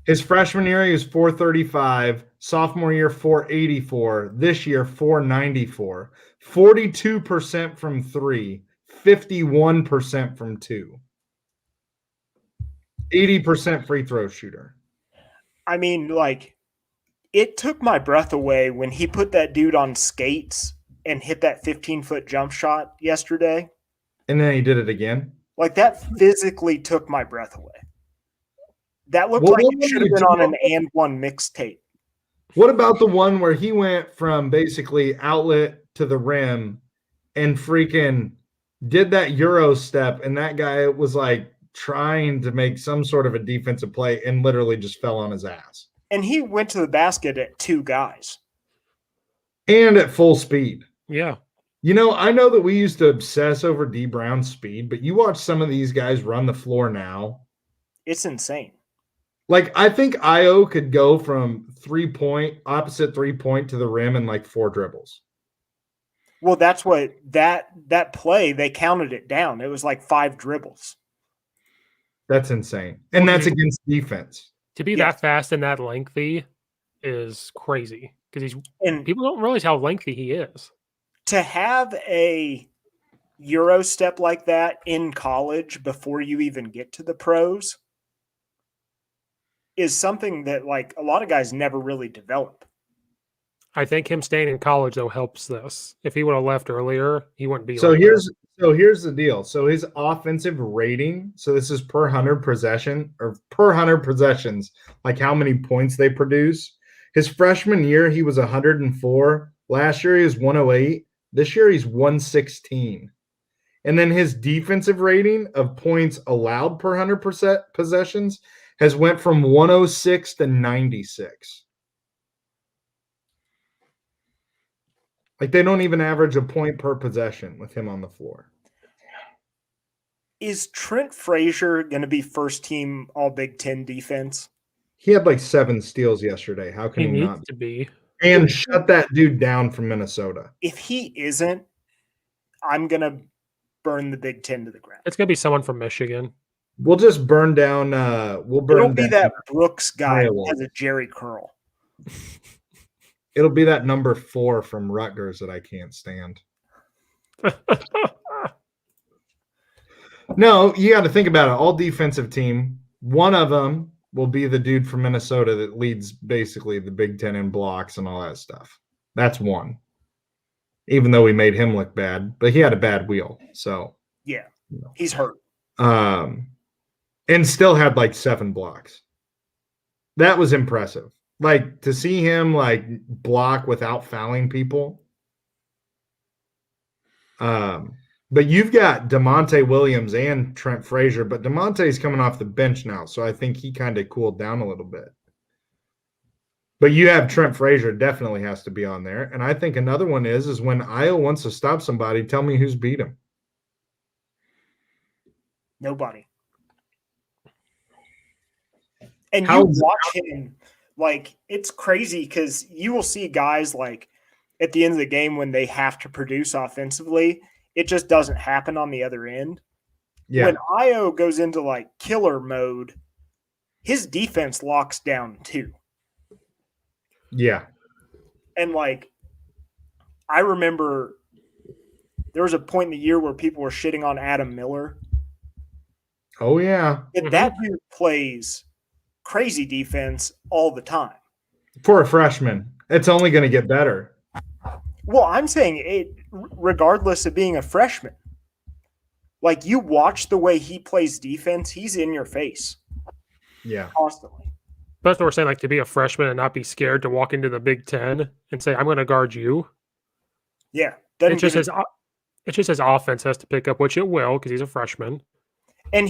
His freshman year, he was 435. Sophomore year, 484. This year, 494. 42% from 3. 51% from 2. 80% free throw shooter. I mean, like, it took my breath away when he put that dude on skates and hit that 15-foot jump shot yesterday. And then he did it again. Like, that physically took my breath away. That looked like it should have been on an and one mixtape. What about the one where he went from basically outlet to the rim and freaking did that Euro step, and that guy was like trying to make some sort of a defensive play and literally just fell on his ass. And he went to the basket at 2 guys. And at full speed. Yeah. You know, I know that we used to obsess over D Brown's speed, but you watch some of these guys run the floor now. It's insane. Like, I think Io could go from opposite 3-point to the rim in like 4 dribbles. Well, that's what that play, they counted it down. It was like 5 dribbles. That's insane. And that's against defense. To be that fast and that lengthy is crazy because people don't realize how lengthy he is. To have a Euro step like that in college before you even get to the pros is something that, like, a lot of guys never really develop. I think him staying in college though helps this. If he would have left earlier, he wouldn't be. So here's the deal. So his offensive rating. So this is per 100 possession or per 100 possessions, like how many points they produce. His freshman year, he was 104. Last year, he was 108. This year, he's 116. And then his defensive rating of points allowed per 100% possessions has went from 106 to 96. Like, they don't even average a point per possession with him on the floor. Is Trent Frazier going to be first team All Big Ten defense? He had like 7 steals yesterday. How can he not needs to be? And shut that dude down from Minnesota. If he isn't, I'm going to burn the Big Ten to the ground. It's going to be someone from Michigan. We'll just burn down. It'll be that Brooks guy who has a Jerry curl. It'll be that number 4 from Rutgers that I can't stand. No, you got to think about it. All defensive team. One of them will be the dude from Minnesota that leads basically the Big Ten in blocks and all that stuff. That's one. Even though we made him look bad, but he had a bad wheel. So yeah, he's hurt. And still had like 7 blocks. That was impressive. Like, to see him like block without fouling people. But you've got DeMonte Williams and Trent Frazier, but DeMonte's coming off the bench now, so I think he kind of cooled down a little bit. But you have Trent Frazier definitely has to be on there. And I think another one is when Io wants to stop somebody, tell me who's beat him. Nobody. And you watch him, like, it's crazy because you will see guys like at the end of the game when they have to produce offensively, it just doesn't happen on the other end. Yeah. When Io goes into like killer mode, his defense locks down too. Yeah. And like, I remember there was a point in the year where people were shitting on Adam Miller. Oh, yeah. And that dude plays crazy defense all the time. For a freshman, it's only going to get better. Well, I'm saying it regardless of being a freshman. Like, you watch the way he plays defense, he's in your face. Yeah. Constantly. That's what we're saying, like, to be a freshman and not be scared to walk into the Big Ten and say, I'm going to guard you. Yeah. It's just his offense has to pick up, which it will because he's a freshman. And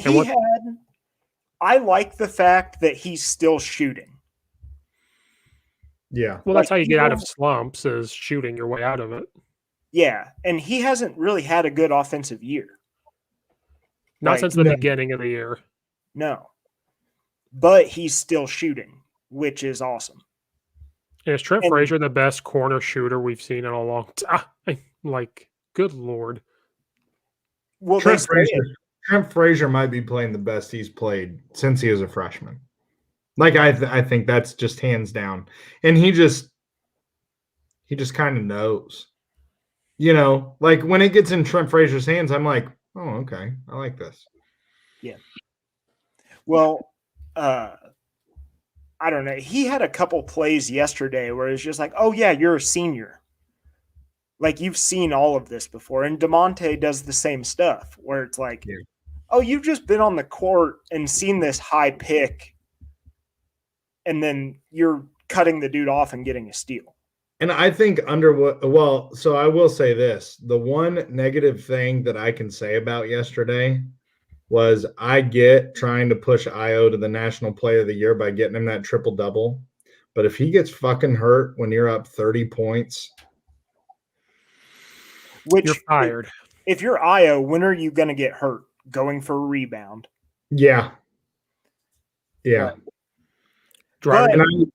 I like the fact that he's still shooting. Yeah. Well, that's how you get out of slumps, is shooting your way out of it. Yeah. And he hasn't really had a good offensive year. Not since the beginning of the year. No. But he's still shooting, which is awesome. And is Trent Frazier the best corner shooter we've seen in a long time? Like, good Lord. Well, Trent Frazier might be playing the best he's played since he was a freshman. Like, I think that's just hands down. And he just kind of knows. You know, like when it gets in Trent Frazier's hands, I'm like, Oh, okay. I like this. Yeah. Well, I don't know. He had a couple plays yesterday where it's just like, oh, yeah, you're a senior. Like, you've seen all of this before. And DeMonte does the same stuff where it's like, Yeah. oh, you've just been on the court and seen this high pick, and then you're cutting the dude off and getting a steal. And I think so I will say this. The one negative thing that I can say about yesterday was I get trying to push Io to the National Player of the Year by getting him that triple-double. But if he gets fucking hurt when you're up 30 points, You're fired. If you're Io, when are you going to get hurt? Going for a rebound. yeah. Yeah. Driving.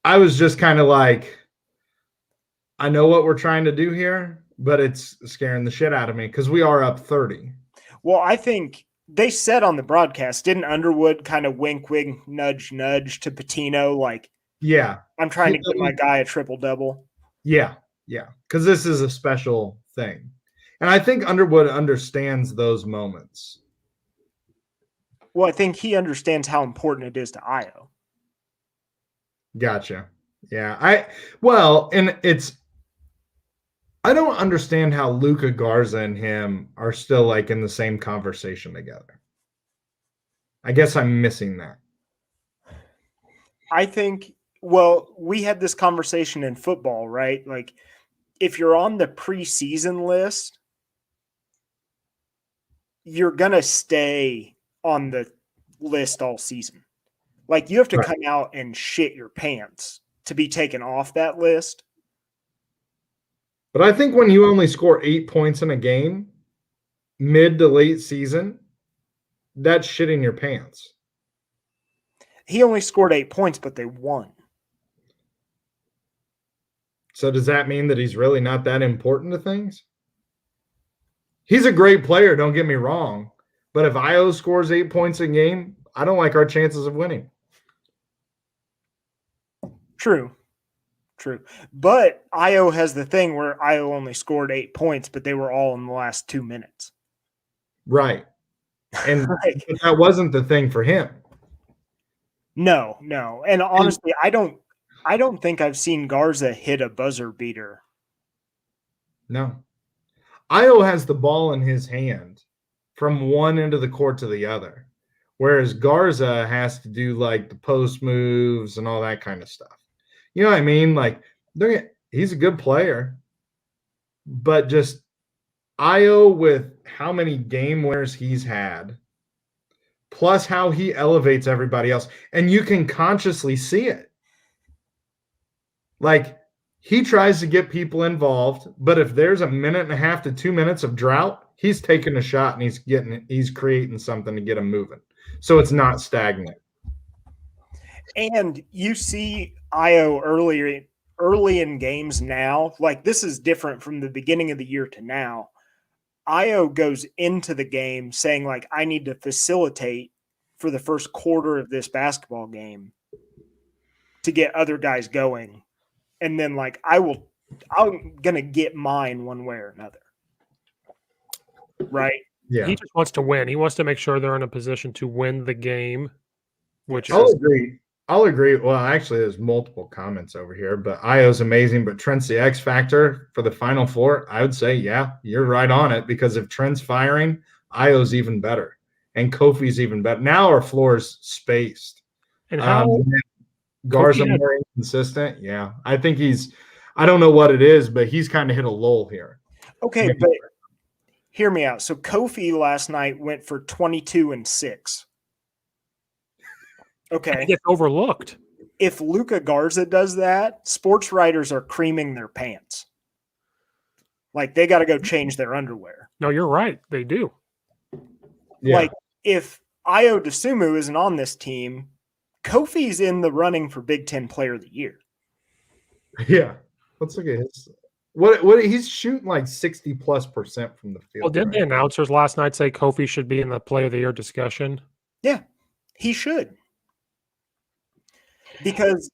I was just kind of like, I know what we're trying to do here, but it's scaring the shit out of me because we are up 30. Well, I think they said on the broadcast, didn't Underwood kind of wink, wink, nudge, nudge to Patino? Like, yeah, I'm trying to get my guy a triple-double. Yeah. Yeah. Because this is a special thing. And I think Underwood understands those moments. Well, I think he understands how important it is to Io. Gotcha. Yeah. I don't understand how Luka Garza and him are still like in the same conversation together. I guess I'm missing that. I think, well, we had this conversation in football, right? Like, if you're on the preseason list, you're going to stay on the list all season. Like, you have to come out and shit your pants to be taken off that list. But I think when you only score 8 points in a game, mid to late season, that's shitting your pants. He only scored 8 points, but they won. So does that mean that he's really not that important to things? He's a great player, don't get me wrong. But if Io scores 8 points a game, I don't like our chances of winning. True. But Io has the thing where Io only scored 8 points, but they were all in the last 2 minutes. Right. And that wasn't the thing for him. No. And honestly, I don't think I've seen Garza hit a buzzer beater. No. Io has the ball in his hand from one end of the court to the other, whereas Garza has to do like the post moves and all that kind of stuff. You know what I mean? Like, he's a good player, but just Io with how many game winners he's had, plus how he elevates everybody else, and you can consciously see it. Like, he tries to get people involved, but if there's a minute and a half to 2 minutes of drought, he's taking a shot and he's creating something to get him moving. So it's not stagnant. And you see Io early in games now, like this is different from the beginning of the year to now. Io goes into the game saying, like, I need to facilitate for the first quarter of this basketball game to get other guys going. And then, like, I'm going to get mine one way or another. Right? Yeah. He just wants to win. He wants to make sure they're in a position to win the game, which I'll agree. Well, actually, there's multiple comments over here, but Io's amazing. But Trent's the X factor for the Final Four. I would say, yeah, you're right on it, because if Trent's firing, Io's even better, and Kofi's even better. Now our floor is spaced. And how Garza more inconsistent. Yeah, I think I don't know what it is, but he's kind of hit a lull here. Okay, but hear me out. So Kofi last night went for 22 and 6. Okay. It gets overlooked. If Luka Garza does that, sports writers are creaming their pants. Like, they got to go change their underwear. No, you're right. They do. Yeah. Like, if Io DeSumo isn't on this team, Kofi's in the running for Big Ten Player of the Year. Yeah. Let's look at his. What he's shooting like 60+% from the field. Well, didn't the announcers last night say Kofi should be in the Player of the Year discussion? Yeah, he should. Because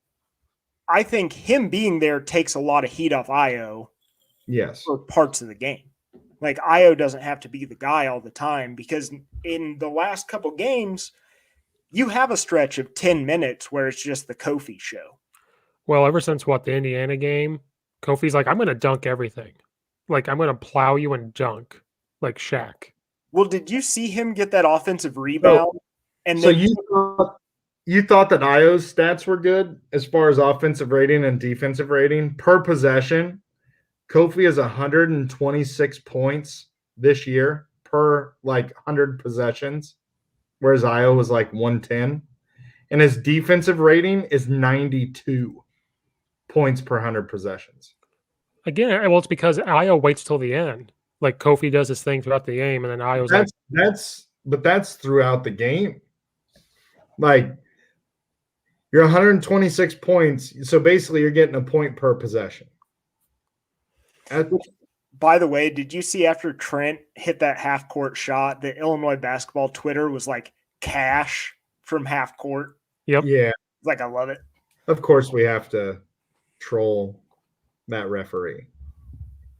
I think him being there takes a lot of heat off Io. Yes. For parts of the game. Like Io doesn't have to be the guy all the time, because in the last couple games, you have a stretch of 10 minutes where it's just the Kofi show. Well, ever since the Indiana game, Kofi's like, I'm going to dunk everything. Like, I'm going to plow you and dunk like Shaq. Well, did you see him get that offensive rebound? So you thought that Io's stats were good as far as offensive rating and defensive rating per possession? Kofi has 126 points this year per 100 possessions, whereas Io was 110. And his defensive rating is 92 points per 100 possessions. Again, well, it's because Io waits till the end. Like Kofi does his thing throughout the game, and then Io's that's throughout the game. You're 126 points, so basically you're getting a point per possession. By the way, did you see after Trent hit that half-court shot, the Illinois basketball Twitter was like cash from half court? Yep. Yeah. I love it. Of course we have to troll that referee.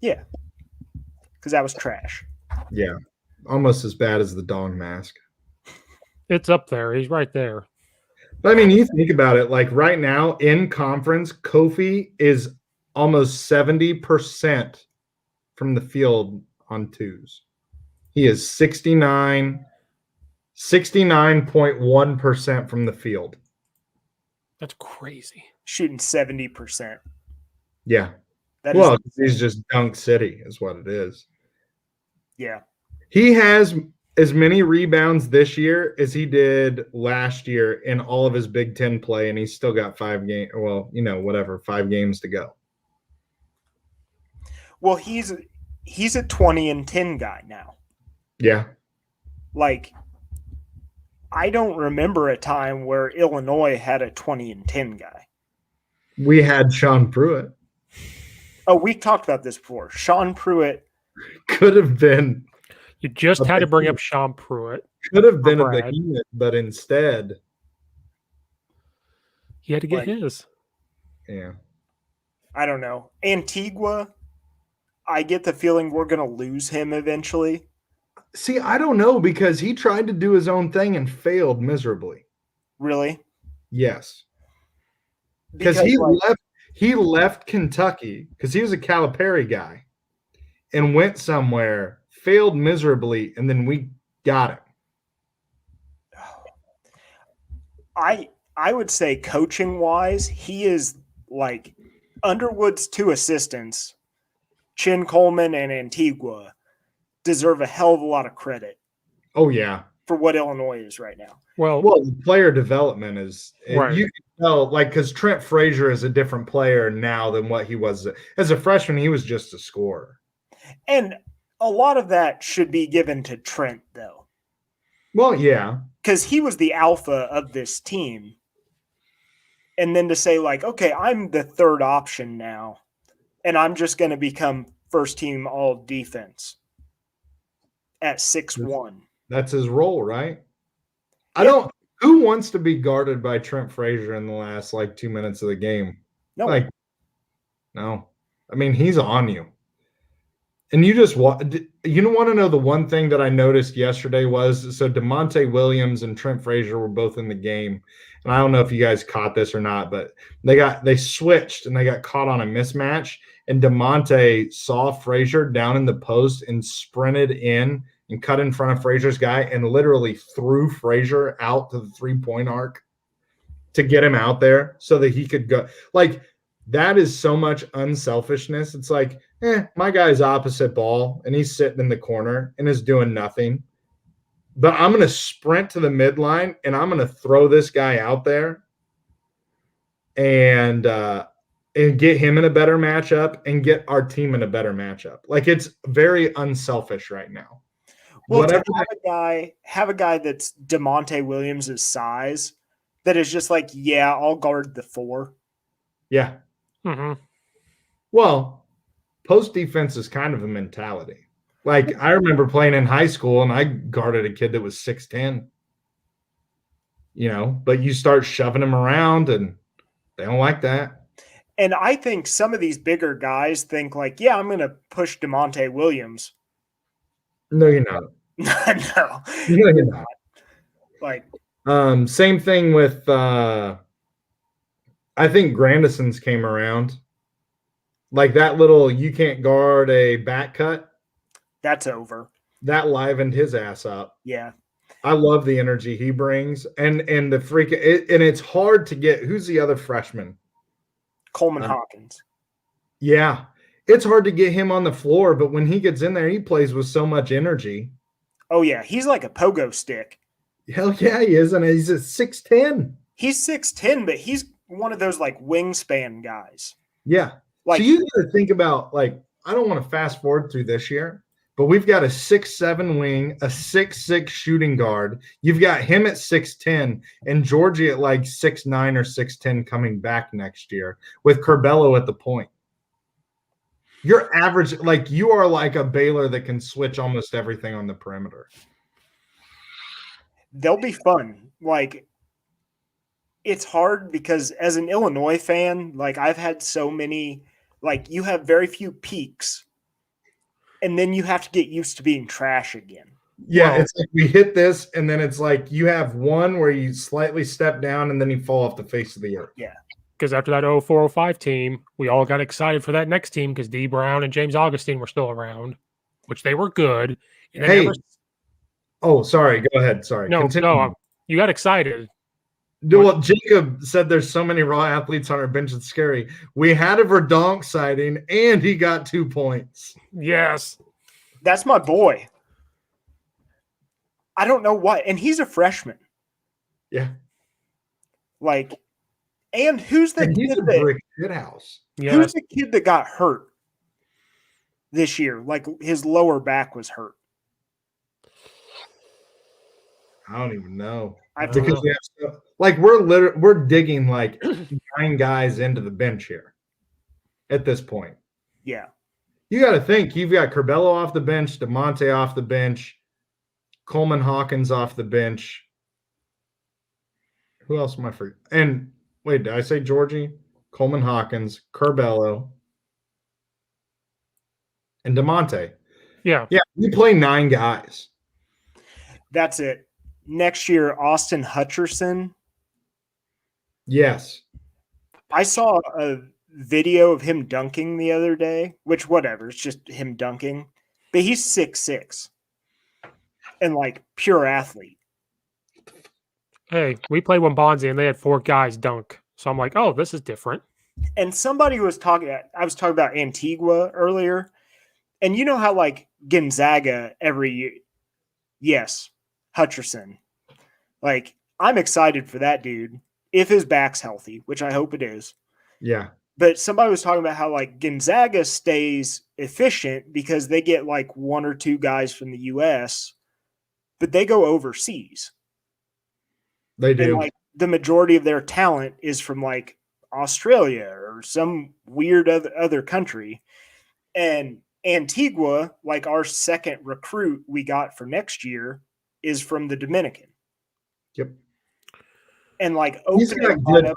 Yeah. Because that was trash. Yeah. Almost as bad as the dong mask. It's up there. He's right there. But I mean, you think about it, right now in conference, Kofi is almost 70% from the field on twos. He is 69.1% from the field. That's crazy. Shooting 70%. Yeah. He's just dunk city is what it is. Yeah. He has as many rebounds this year as he did last year in all of his Big Ten play, and he's still got 5 games. Well, 5 games to go. Well, he's a 20 and 10 guy now. Yeah. I don't remember a time where Illinois had a 20 and 10 guy. We had Sean Pruitt. Oh, we talked about this before. Sean Pruitt could have been. You just had to bring up Sean Pruitt. Could have been a behemoth, but instead he had to get his. Yeah. I don't know. Antigua, I get the feeling we're going to lose him eventually. See, I don't know, because he tried to do his own thing and failed miserably. Really? Yes. Because he left Kentucky because he was a Calipari guy and went somewhere, failed miserably, and then we got him. I would say coaching wise, he is Underwood's 2 assistants, Chin Coleman and Antigua, deserve a hell of a lot of credit. Oh yeah, for what Illinois is right now. Well, the player development is right. You can tell, because Trent Frazier is a different player now than what he was as a freshman. He was just a scorer, and a lot of that should be given to Trent, though. Well, yeah, because he was the alpha of this team, and then to say okay, I'm the third option now, and I'm just going to become first team all defense at 6'1". That's his role, right? Yeah. Who wants to be guarded by Trent Frazier in the last 2 minutes of the game? No. No. I mean, he's on you. And you just want to know the one thing that I noticed yesterday was, so DeMonte Williams and Trent Frazier were both in the game. And I don't know if you guys caught this or not, but they switched and they got caught on a mismatch. And DeMonte saw Frazier down in the post and sprinted in and cut in front of Frazier's guy and literally threw Frazier out to the 3-point arc to get him out there so that he could go. That is so much unselfishness. It's my guy's opposite ball and he's sitting in the corner and is doing nothing. But I'm going to sprint to the midline and I'm going to throw this guy out there and get him in a better matchup and get our team in a better matchup. It's very unselfish right now. Well, to have a guy that's DeMonte Williams' size that is just I'll guard the 4. Yeah. Mm-hmm. Well, post defense is kind of a mentality. I remember playing in high school and I guarded a kid that was 6'10", but you start shoving him around and they don't like that. And I think some of these bigger guys think I'm going to push DeMonte Williams. No, you're not. No, You're not. Like, same thing with I think Grandison's came around. Like that little you can't guard a back cut. that's over. That livened his ass up. Yeah. I love the energy he brings, and the freak, and it's hard to get. Who's the other freshman? Coleman Hawkins. Yeah, it's hard to get him on the floor, but when he gets in there, he plays with so much energy. Oh yeah, he's like a pogo stick. Hell yeah, he is, and he's at 6'10". He's 6'10", but he's one of those like wingspan guys. Yeah, like so you got to think about like I don't want to fast forward through this year. But we've got a 6'7" wing, a 6'6" shooting guard. You've got him at 6'10", and Georgie at like 6'9" or 6'10" coming back next year with Curbelo at the point. You're average, like you are like a Baylor that can switch almost everything on the perimeter. They'll be fun. Like, it's hard because as an Illinois fan, like I've had so many, like you have very few peaks. And then you have to get used to being trash again. Yeah, it's like we hit this, and then it's like you have one where you slightly step down, and then you fall off the face of the earth. Yeah. Because after that 04-05 team, we all got excited for that next team because D. Brown and James Augustine were still around, which they were good. And hey. Oh, sorry. Go ahead. Sorry. No, you got excited. Well, Jacob said there's so many raw athletes on our bench, it's scary. We had a Verdonk sighting, and he got 2 points. Yes. That's my boy. I don't know why. And he's a freshman. Yeah. Like, and who's the he's a brick shit house. Yes. Who's the kid that got hurt this year? Like, his lower back was hurt. I don't even know. Because we have like we're digging like 9 guys into the bench here at this point. Yeah. You got to think you've got Curbelo off the bench, DeMonte off the bench, Coleman Hawkins off the bench. Who else am I forgetting? And wait, did I say Georgie? Coleman Hawkins, Curbelo, and DeMonte. Yeah. Yeah, we play 9 guys. That's it. Next year, Austin Hutcherson. Yes. I saw a video of him dunking the other day, which whatever, it's just him dunking. But he's 6'6" and like pure athlete. Hey, we played Wimbanzi and they had 4 guys dunk. So I'm like, oh, this is different. And somebody was talking, I was talking about Antigua earlier. And you know how like Gonzaga every year, yes, Hutcherson. Like, I'm excited for that dude if his back's healthy, which I hope it is. Yeah. But somebody was talking about how like Gonzaga stays efficient because they get like 1 or 2 guys from the U.S., but they go overseas. They do. And like the majority of their talent is from like Australia or some weird other country. And Antigua, like our second recruit we got for next year, is from the Dominican. Yep. And like he's got good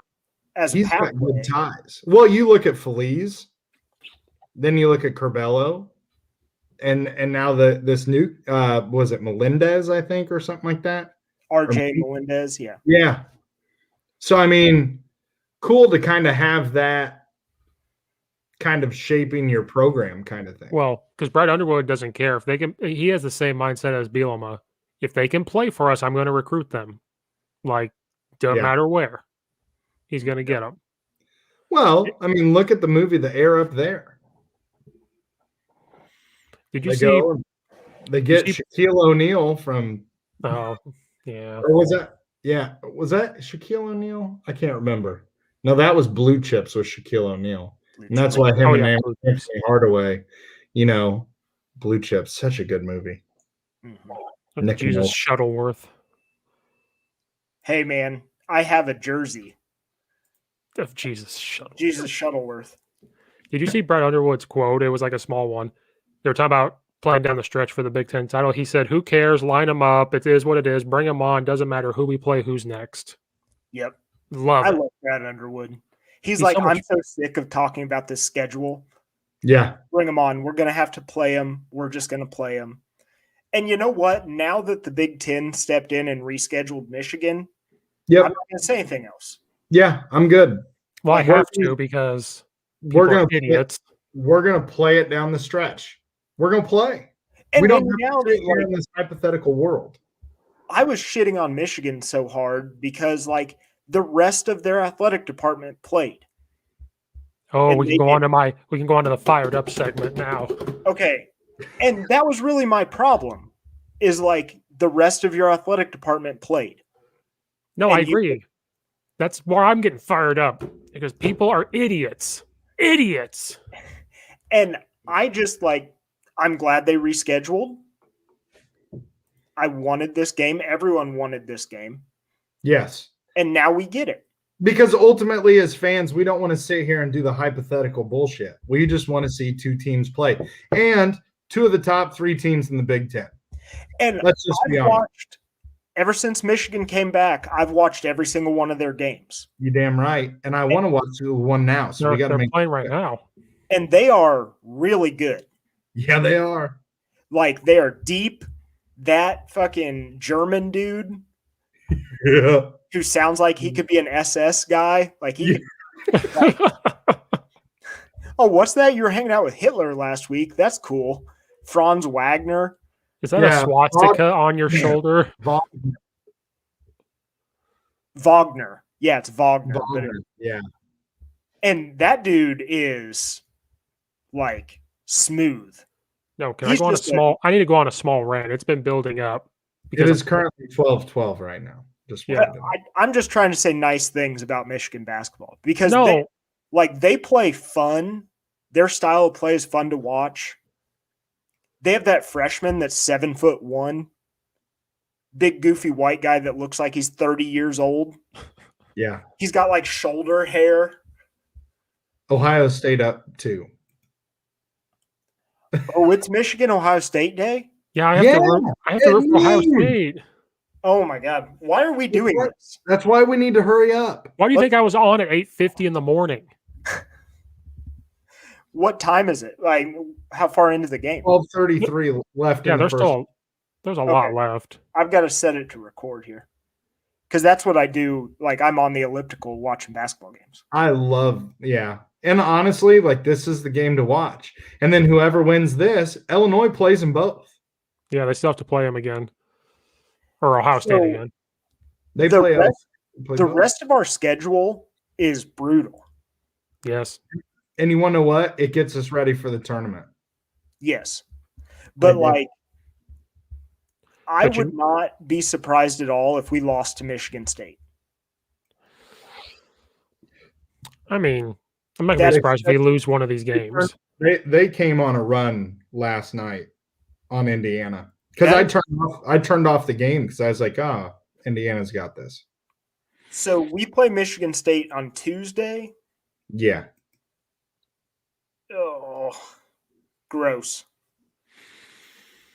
ties. Well, you look at Feliz, then you look at Curbelo, and now this new was it Melendez, I think, or something like that. RJ Melendez, yeah. Yeah. So I mean, cool to kind of have that kind of shaping your program kind of thing. Well, because Brad Underwood doesn't care if they can. He has the same mindset as Bielema. If they can play for us, I'm going to recruit them. Like, doesn't matter where. He's going to get them. Well, I mean, look at the movie The Air Up There. Did you see? They get Shaquille O'Neal from. Oh, yeah. Or was that? Yeah, was that Shaquille O'Neal? I can't remember. No, that was Blue Chips with Shaquille O'Neal, and that's why him and Anthony Hardaway, Blue Chips, such a good movie. Mm-hmm. Jesus Shuttleworth. Hey man, I have a jersey of Jesus Shuttleworth. Jesus Shuttleworth. Did you see Brad Underwood's quote? It was like a small one. They were talking about playing down the stretch for the Big Ten title. He said, "Who cares? Line them up. It is what it is. Bring them on. Doesn't matter who we play. Who's next." Yep. I love Brad Underwood. He's like, I'm so sick of talking about this schedule. Yeah. Bring them on. We're going to have to play them. We're just going to play them. And you know what? Now that the Big Ten stepped in and rescheduled Michigan, Yep. I'm not going to say anything else. Yeah, I'm good. Well, Like, I have to because we're people are gonna idiots. We're gonna play it down the stretch. We're gonna play. And we don't in have reality, to sit here in this hypothetical world. I was shitting on Michigan so hard because like the rest of their athletic department played. Oh, And we can go on to the fired up segment now. Okay. And that was really my problem is like the rest of your athletic department played. No, And I agree. That's where I'm getting fired up because people are idiots. Idiots. And I just like, I'm glad they rescheduled. I wanted this game. Everyone wanted this game. Yes. And now we get it. Because ultimately, as fans, we don't want to sit here and do the hypothetical bullshit. We just want to see two teams play. And two of the top three teams in the Big Ten. And let's just be honest. Ever since Michigan came back, I've watched every single one of their games. You damn right. And I want to watch one now. So we got to make playing right now. And they are really good. Yeah, they are. Like they are deep. That fucking German dude. Yeah. Who sounds like he could be an SS guy. Like he like, oh, what's that? You were hanging out with Hitler last week. That's cool. Franz Wagner. Is that a swastika on your shoulder? Wagner. Yeah, it's Wagner. Yeah. And that dude is like smooth. No, can I go on a small? I need to go on a small rant. It's been building up. It is currently 12-12 right now. I'm just trying to say nice things about Michigan basketball because they play fun. Their style of play is fun to watch. They have that freshman that's 7'1", big goofy white guy that looks like he's 30 years old. Yeah, he's got like shoulder hair. Ohio State up too. Oh, it's Michigan Ohio State Day. Yeah, I have to root for Ohio State. Oh my God! Why are we doing this? That's why we need to hurry up. Why do you think I was on at 8:50 in the morning? What time is it? Like, how far into the game? 12:33 left. Yeah, there's a lot left. I've got to set it to record here because that's what I do. Like, I'm on the elliptical watching basketball games. I love, and honestly, like this is the game to watch. And then whoever wins this, Illinois plays them both. Yeah, they still have to play them again. Or Ohio State again. The rest of our schedule is brutal. Yes. And you want to know what? It gets us ready for the tournament. Yes. But I would not be surprised at all if we lost to Michigan State. I mean, I'm not going to be surprised if we lose one of these games. They came on a run last night on Indiana. Because I turned off the game because I was like, Indiana's got this. So we play Michigan State on Tuesday? Yeah. Oh, gross.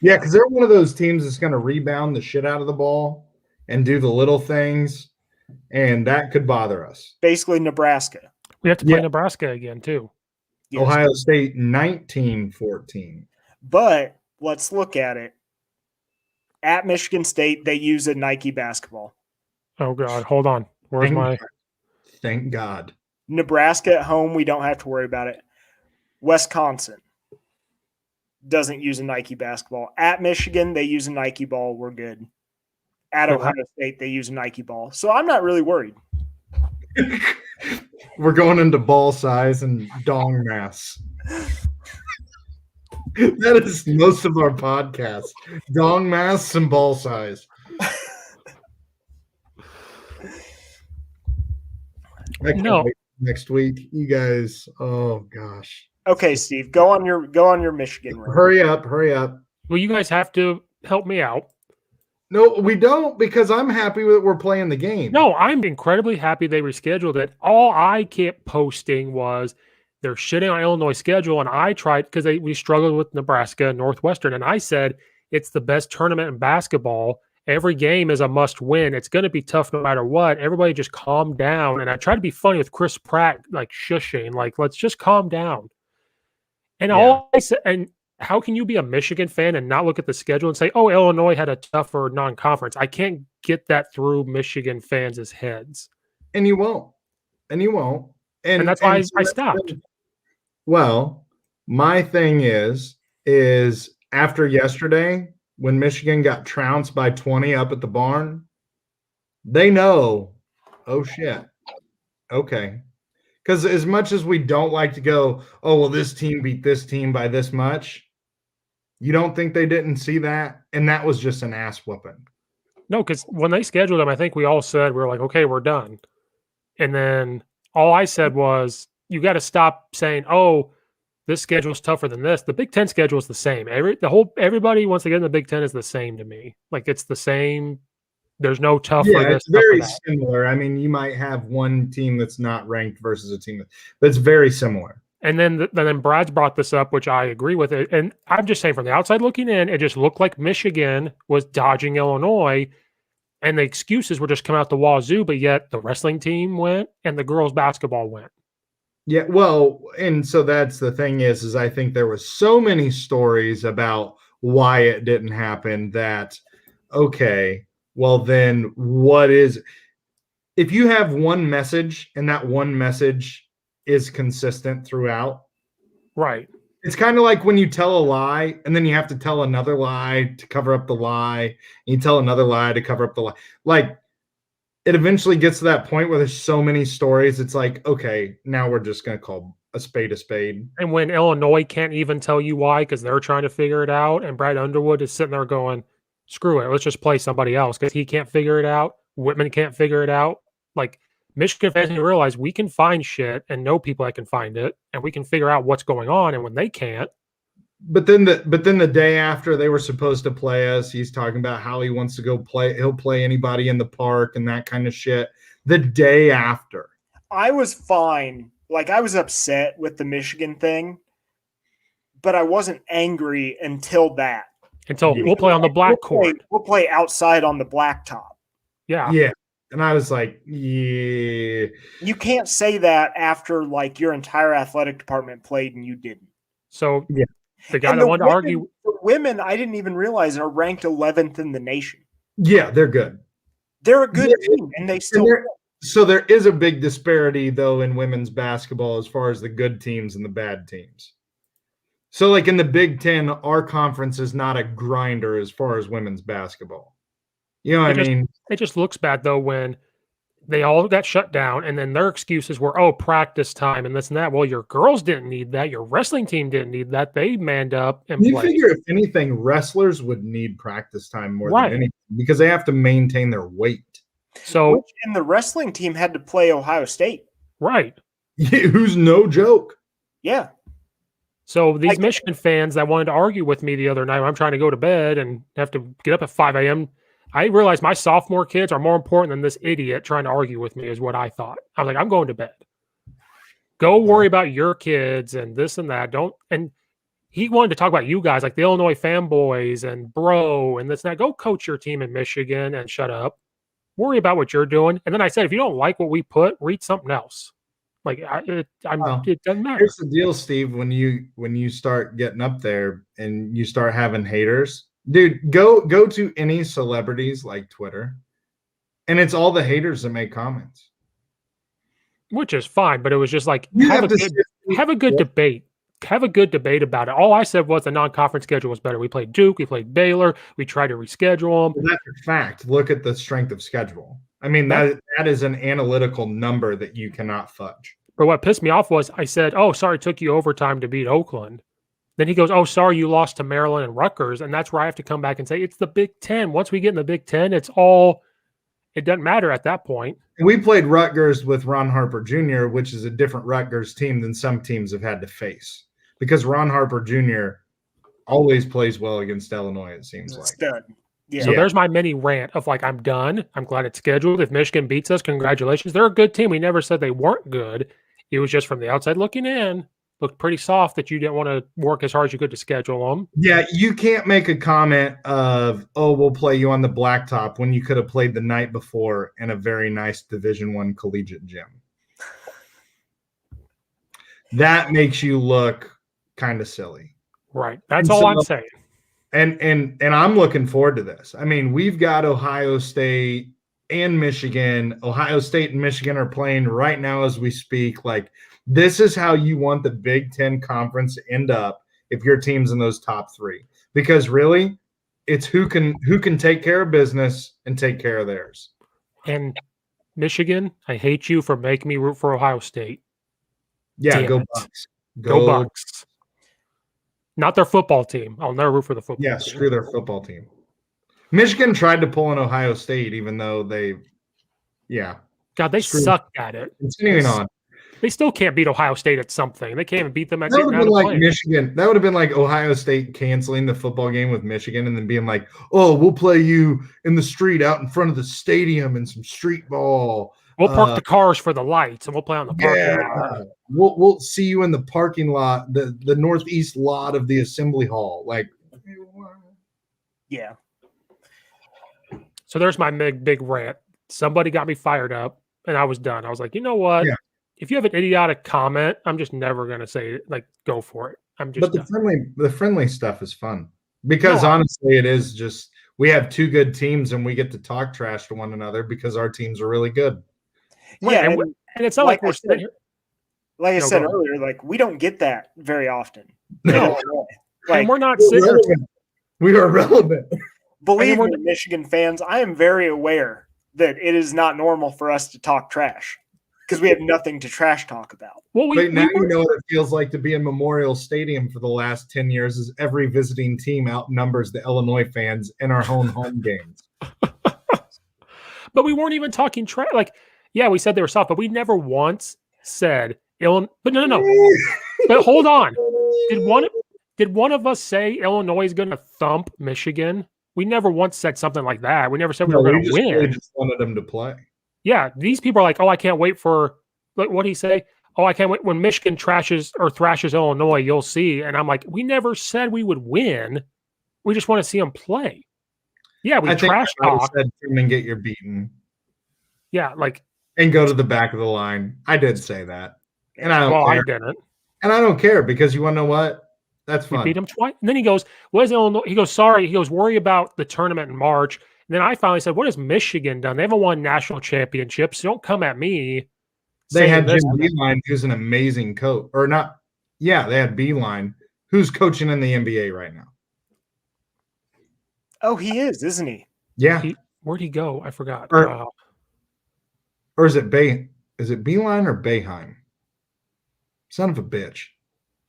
Yeah, because they're one of those teams that's going to rebound the shit out of the ball and do the little things, and that could bother us. Basically, Nebraska. We have to play Nebraska again, too. Yes. Ohio State 19-14. But let's look at it. At Michigan State, they use a Nike basketball. Oh, God. Hold on. Thank God. Nebraska at home, we don't have to worry about it. Wisconsin doesn't use a Nike basketball. At Michigan, they use a Nike ball. We're good. At Ohio State, they use a Nike ball. So I'm not really worried. We're going into ball size and dong mass. That is most of our podcast. Dong mass and ball size. Next week, you guys. Oh gosh. Okay, Steve, go on your Michigan run. Hurry up. Well, you guys have to help me out. No, we don't, because I'm happy that we're playing the game. No, I'm incredibly happy they rescheduled it. All I kept posting was they're shitting on Illinois' schedule, and I tried because we struggled with Nebraska and Northwestern, and I said it's the best tournament in basketball. Every game is a must-win. It's going to be tough no matter what. Everybody just calm down. And I tried to be funny with Chris Pratt, like shushing, like let's just calm down. And all I said, and how can you be a Michigan fan and not look at the schedule and say, oh, Illinois had a tougher non-conference? I can't get that through Michigan fans' heads. And you won't. And you won't. And that's why I stopped. Well, my thing is after yesterday, when Michigan got trounced by 20 up at the barn, they know, oh, shit. Okay. Because as much as we don't like to go, oh, well, this team beat this team by this much, you don't think they didn't see that? And that was just an ass whooping. No, because when they scheduled them, I think we all said, we were like, okay, we're done. And then all I said was, you got to stop saying, oh, this schedule is tougher than this. The Big Ten schedule is the same. Everybody once they get in the Big Ten is the same to me. Like, it's the same. There's no tougher. Yeah, it's very similar. I mean, you might have one team that's not ranked versus a team that's very similar. And then Brad's brought this up, which I agree with it. And I'm just saying, from the outside looking in, it just looked like Michigan was dodging Illinois, and the excuses were just coming out the wazoo. But yet the wrestling team went and the girls basketball went. Yeah, well, and so that's the thing is I think there was so many stories about why it didn't happen that, okay, well then what is, if you have one message and that one message is consistent throughout. Right. It's kind of like when you tell a lie and then you have to tell another lie to cover up the lie. And you tell another lie to cover up the lie. Like, it eventually gets to that point where there's so many stories. It's like, okay, now we're just going to call a spade a spade. And when Illinois can't even tell you why, because they're trying to figure it out, and Brad Underwood is sitting there going, screw it, let's just play somebody else because he can't figure it out. Whitman can't figure it out. Like, Michigan fans need to realize we can find shit and know people that can find it, and we can figure out what's going on. And when they can't, but then the day after they were supposed to play us, he's talking about how he wants to go play. He'll play anybody in the park and that kind of shit. The day after, I was fine. Like, I was upset with the Michigan thing, but I wasn't angry until that. Until we'll play on the black court. We'll play outside on the blacktop. Yeah. Yeah. And I was like, yeah. You can't say that after, like, your entire athletic department played and you didn't. So yeah. The guy that wanted to argue. The women, I didn't even realize, are ranked 11th in the nation. Yeah, they're good. They're a good team, and they still. So there is a big disparity, though, in women's basketball as far as the good teams and the bad teams. So, like in the Big Ten, our conference is not a grinder as far as women's basketball. You know what I mean? It just looks bad, though, when they all got shut down, and then their excuses were, oh, practice time and this and that. Well, your girls didn't need that. Your wrestling team didn't need that. They manned up and played. You figure, if anything, wrestlers would need practice time more than anything because they have to maintain their weight. So, and the wrestling team had to play Ohio State. Right. Who's no joke. Yeah. So these Michigan fans that wanted to argue with me the other night when I'm trying to go to bed and have to get up at 5 a.m., I realized my sophomore kids are more important than this idiot trying to argue with me is what I thought. I was like, I'm going to bed. Go worry about your kids and this and that. And he wanted to talk about you guys, like the Illinois fanboys and bro and this and that. Go coach your team in Michigan and shut up. Worry about what you're doing. And then I said, if you don't like what we put, read something else. Like it doesn't matter. Here's the deal, Steve. When you start getting up there and you start having haters, dude, go to any celebrities like Twitter, and it's all the haters that make comments, which is fine. But it was just like have a good debate. Have a good debate about it. All I said was the non-conference schedule was better. We played Duke, we played Baylor, we tried to reschedule them. Well, that's a fact. Look at the strength of schedule. I mean, that is an analytical number that you cannot fudge. But what pissed me off was I said, oh, sorry, it took you overtime to beat Oakland. Then he goes, oh, sorry, you lost to Maryland and Rutgers. And that's where I have to come back and say, it's the Big Ten. Once we get in the Big Ten, it doesn't matter at that point. We played Rutgers with Ron Harper Jr., which is a different Rutgers team than some teams have had to face. Because Ron Harper Jr. always plays well against Illinois, it seems like. Stud. Yeah. So there's my mini rant of like, I'm done. I'm glad it's scheduled. If Michigan beats us, congratulations. They're a good team. We never said they weren't good. It was just from the outside looking in, looked pretty soft that you didn't want to work as hard as you could to schedule them. Yeah, you can't make a comment of, oh, we'll play you on the blacktop when you could have played the night before in a very nice Division I collegiate gym. That makes you look kind of silly. Right. That's all I'm saying. And I'm looking forward to this. I mean, we've got Ohio State and Michigan. Ohio State and Michigan are playing right now as we speak. Like, this is how you want the Big Ten Conference to end up if your team's in those top three. Because really, it's who can take care of business and take care of theirs. And Michigan, I hate you for making me root for Ohio State. Yeah, Damn go it. Bucks. Go Bucks. Not their football team. I'll never root for the football team. Yeah, screw their football team. Michigan tried to pull an Ohio State, even though God, they sucked at it. Continuing on. They still can't beat Ohio State at something. They can't even beat them at that would have been like playing. Michigan. That would have been like Ohio State canceling the football game with Michigan and then being like, "Oh, we'll play you in the street out in front of the stadium in some street ball. We'll park the cars for the lights and we'll play on the parking lot. We'll see you in the parking lot, the northeast lot of the assembly hall." Like, yeah. So there's my big rant. Somebody got me fired up, and I was done. I was like, you know what? Yeah. If you have an idiotic comment, I'm just never gonna say it. Like, go for it. I'm just. But the friendly stuff is fun because honestly, it is just we have two good teams and we get to talk trash to one another because our teams are really good. Yeah, and it's not like we're sitting here. Like I said earlier, like we don't get that very often. No, like, and we're not sitting. We are relevant. Believe me, Michigan fans, I am very aware that it is not normal for us to talk trash because we have nothing to trash talk about. Well, you know what it feels like to be in Memorial Stadium for the last 10 years is every visiting team outnumbers the Illinois fans in our home games. But we weren't even talking trash. Like, yeah, we said they were soft, but we never once said Illinois. But no. But hold on. Did one of us say Illinois is going to thump Michigan? We never once said something like that. We never said we were going to win. We just wanted them to play. Yeah, these people are like, oh, I can't wait for what did he say? Oh, I can't wait when Michigan thrashes Illinois. You'll see. And I'm like, we never said we would win. We just want to see them play. Yeah, we trash talk. Said come and get your beaten. Yeah, like and go to the back of the line. I did say that, and I don't care. I didn't, and I don't care because you want to know what? That's fun. We beat him twice. And then he goes, what is Illinois? He goes, sorry. He goes, worry about the tournament in March. And then I finally said, what has Michigan done? They haven't won national championships. So don't come at me. They had Jim Beeline, who's an amazing coach. Or not. Yeah, they had Beeline, who's coaching in the NBA right now. Oh, he is, isn't he? Yeah. Where'd he go? I forgot. Or is it Beeline or Boeheim? Son of a bitch.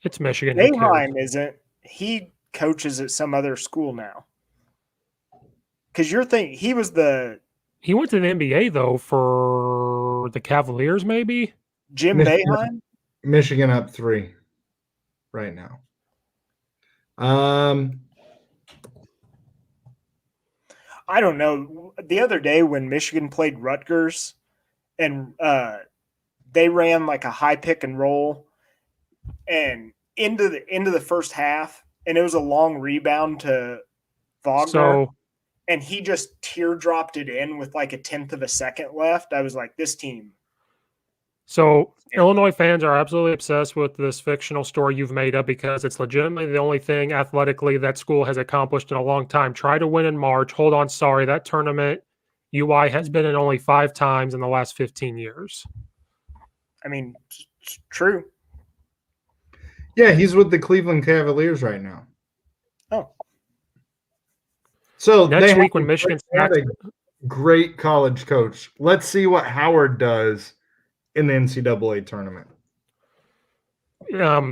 It's Michigan. Boeheim isn't. He coaches at some other school now. Because you're thinking he went to the NBA though for the Cavaliers, maybe. Jim Boeheim. Michigan up 3 right now. I don't know. The other day when Michigan played Rutgers, and they ran like a high pick and roll. And into the first half, and it was a long rebound to Wagner, and he just teardropped it in with like 1/10 of a second left. I was like, this team. So Illinois fans are absolutely obsessed with this fictional story you've made up because it's legitimately the only thing athletically that school has accomplished in a long time. Try to win in March. Hold on, sorry, that tournament UI has been in only 5 times in the last 15 years. I mean, it's true. Yeah, he's with the Cleveland Cavaliers right now. Oh. So next week when Michigan had a great college coach. Let's see what Howard does in the NCAA tournament.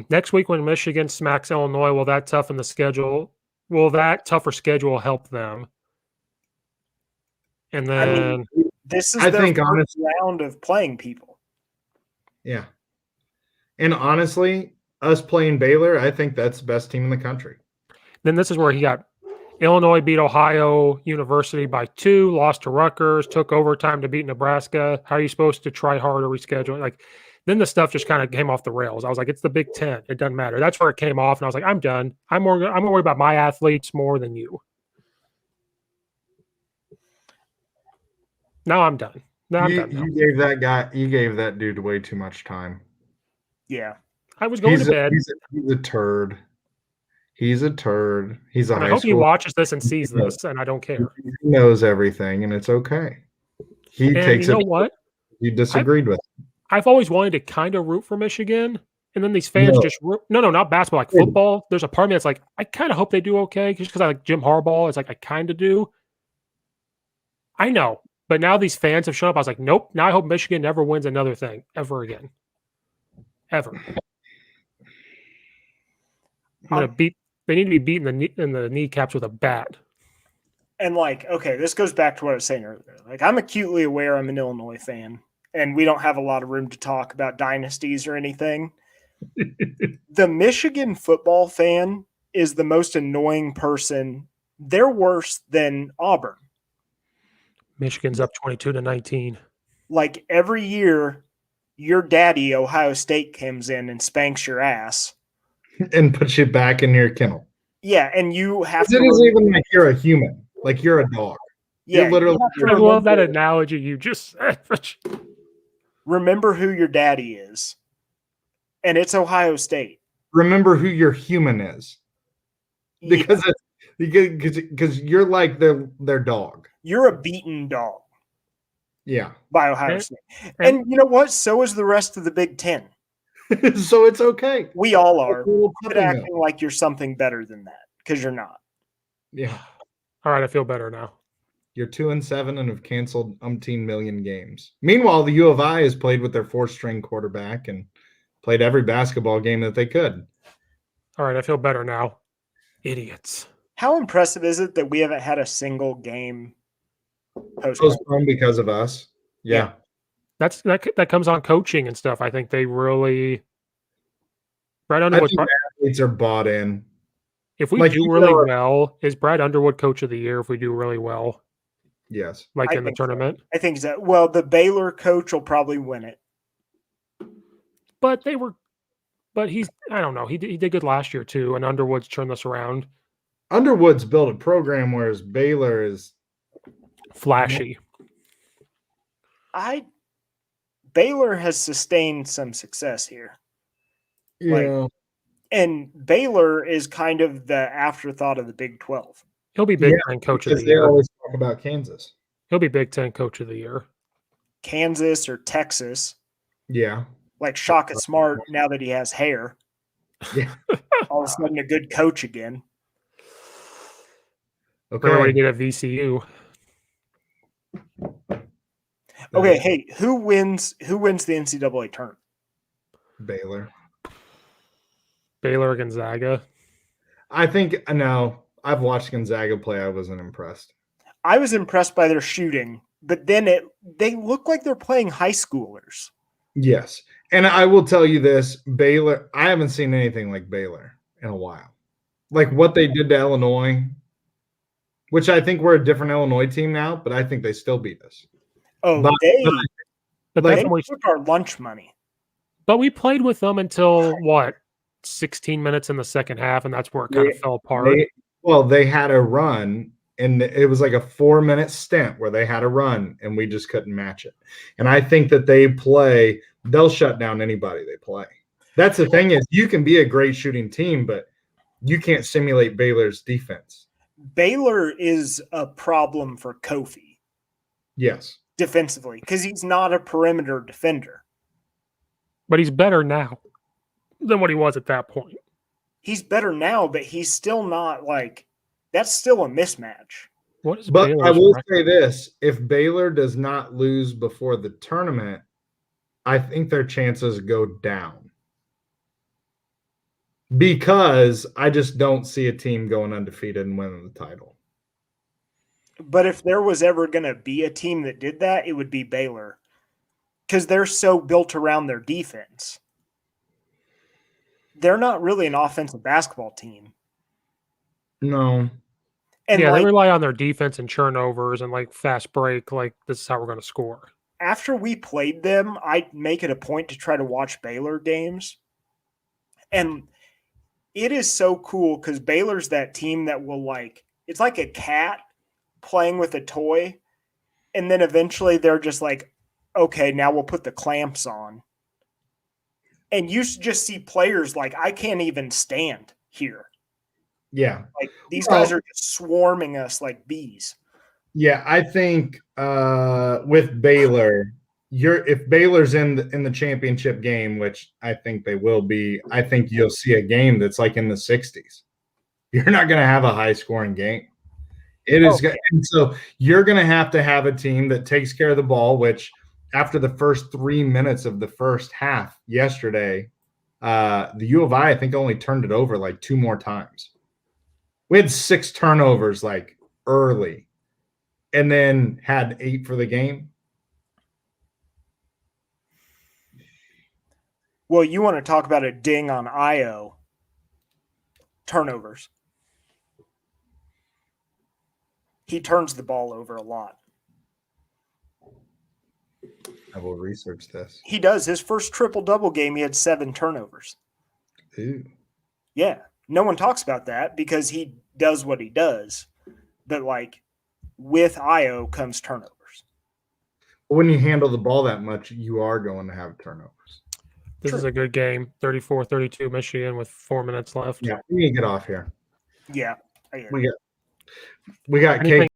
Next week when Michigan smacks Illinois, will that tougher schedule help them? And then this is their first round of playing people. Yeah. And honestly, us playing Baylor, I think that's the best team in the country. Then this is where he got Illinois beat Ohio University by 2, lost to Rutgers, took overtime to beat Nebraska. How are you supposed to try harder reschedule? Like, then the stuff just kind of came off the rails. I was like, it's the Big Ten. It doesn't matter. That's where it came off. And I was like, I'm done. I'm worried about my athletes more than you. Now I'm done. You gave that dude way too much time. Yeah. I was going to bed. He's a turd. He's a turd. He's a And I high hope he school. watches this and sees this, and I don't care. He knows everything, and it's okay. He And takes you it. know what? You disagreed with. I've always wanted to kind of root for Michigan, and then these fans No. just root. No, not basketball, like football. There's a part of me that's like, I kind of hope they do okay, just because I like Jim Harbaugh. It's like I kind of do. I know, but now these fans have shown up. I was like, nope. Now I hope Michigan never wins another thing ever again, ever. I'm gonna beat. They need to be beaten in the kneecaps with a bat. And like, okay, this goes back to what I was saying earlier. Like, I'm acutely aware I'm an Illinois fan, and we don't have a lot of room to talk about dynasties or anything. The Michigan football fan is the most annoying person. They're worse than Auburn. Michigan's up 22-19. Like every year, your daddy, Ohio State, comes in and spanks your ass. And puts you back in your kennel. Yeah, and you have to. It isn't even like you're a human. Like you're a dog. Yeah, you're literally. I love that analogy you just said. Remember who your daddy is, and it's Ohio State. Remember who your human is, because because you're like their dog. You're a beaten dog. Yeah, by Ohio State, and you know what? So is the rest of the Big Ten. So it's okay. We all are. Quit acting like you're something better than that, because you're not. Yeah. All right, I feel better now. You're 2-7 and have canceled umpteen million games. Meanwhile, the U of I has played with their 4th-string quarterback and played every basketball game that they could. All right, I feel better now. Idiots. How impressive is it that we haven't had a single game postponed because of us? Yeah. That comes on coaching and stuff. I think they really Brad Underwood. Athletes are bought in. If we do really well, is Brad Underwood coach of the year? If we do really well, yes, like in the tournament. I think that. Well, the Baylor coach will probably win it. But he's. I don't know. He did good last year too, and Underwood's turned this around. Underwood's built a program, whereas Baylor is flashy. Baylor has sustained some success here. Yeah. And Baylor is kind of the afterthought of the Big 12. He'll be Big Ten coach of the year. They always talk about Kansas. He'll be Big Ten coach of the year. Kansas or Texas. Yeah. Like Shaka Smart now that he has hair. Yeah. All of a sudden a good coach again. Okay. Remember what he did at VCU. Okay, hey, who wins the NCAA tournament? Baylor. Baylor or Gonzaga? I think no. I've watched Gonzaga play. I wasn't impressed. I was impressed by their shooting, but then they look like they're playing high schoolers. Yes. And I will tell you this, Baylor, I haven't seen anything like Baylor in a while. Like what they did to Illinois, which I think we're a different Illinois team now, but I think they still beat us. Oh, they took our lunch money. But we played with them until what? 16 minutes in the second half, and that's where it kind of fell apart. They had a run, and it was like a 4-minute stint where they had a run, and we just couldn't match it. And I think that they'll shut down anybody they play. That's the thing is you can be a great shooting team, but you can't simulate Baylor's defense. Baylor is a problem for Kofi. Yes. Defensively, because he's not a perimeter defender. But he's better now than what he was at that point. He's better now, but he's still not that's still a mismatch. But I will say this, if Baylor does not lose before the tournament, I think their chances go down. Because I just don't see a team going undefeated and winning the title. But if there was ever going to be a team that did that, it would be Baylor. Because they're so built around their defense. They're not really an offensive basketball team. No. And they rely on their defense and turnovers and fast break. This is how we're going to score. After we played them, I'd make it a point to try to watch Baylor games. And it is so cool because Baylor's that team that will it's like a cat playing with a toy. And then eventually they're just okay, now we'll put the clamps on. And you just see players I can't even stand here. Yeah. Like these guys are just swarming us like bees. Yeah, I think with Baylor, if Baylor's in the championship game, which I think they will be, I think you'll see a game that's like in the 60s. You're not going to have a high scoring game. It is, and so you're going to have a team that takes care of the ball, which after the first 3 minutes of the first half yesterday, the U of I think only turned it over like 2 more times. We had 6 turnovers like early and then had 8 for the game. Well, you want to talk about a ding on Io turnovers. He turns the ball over a lot. I will research this. He does. His first triple-double game, he had 7 turnovers. Ooh. Yeah. No one talks about that because he does what he does. But, like, with Io comes turnovers. When you handle the ball that much, you are going to have turnovers. This is a good game. 34-32 Michigan with 4 minutes left. Yeah, we need to get off here. Yeah. We got Anything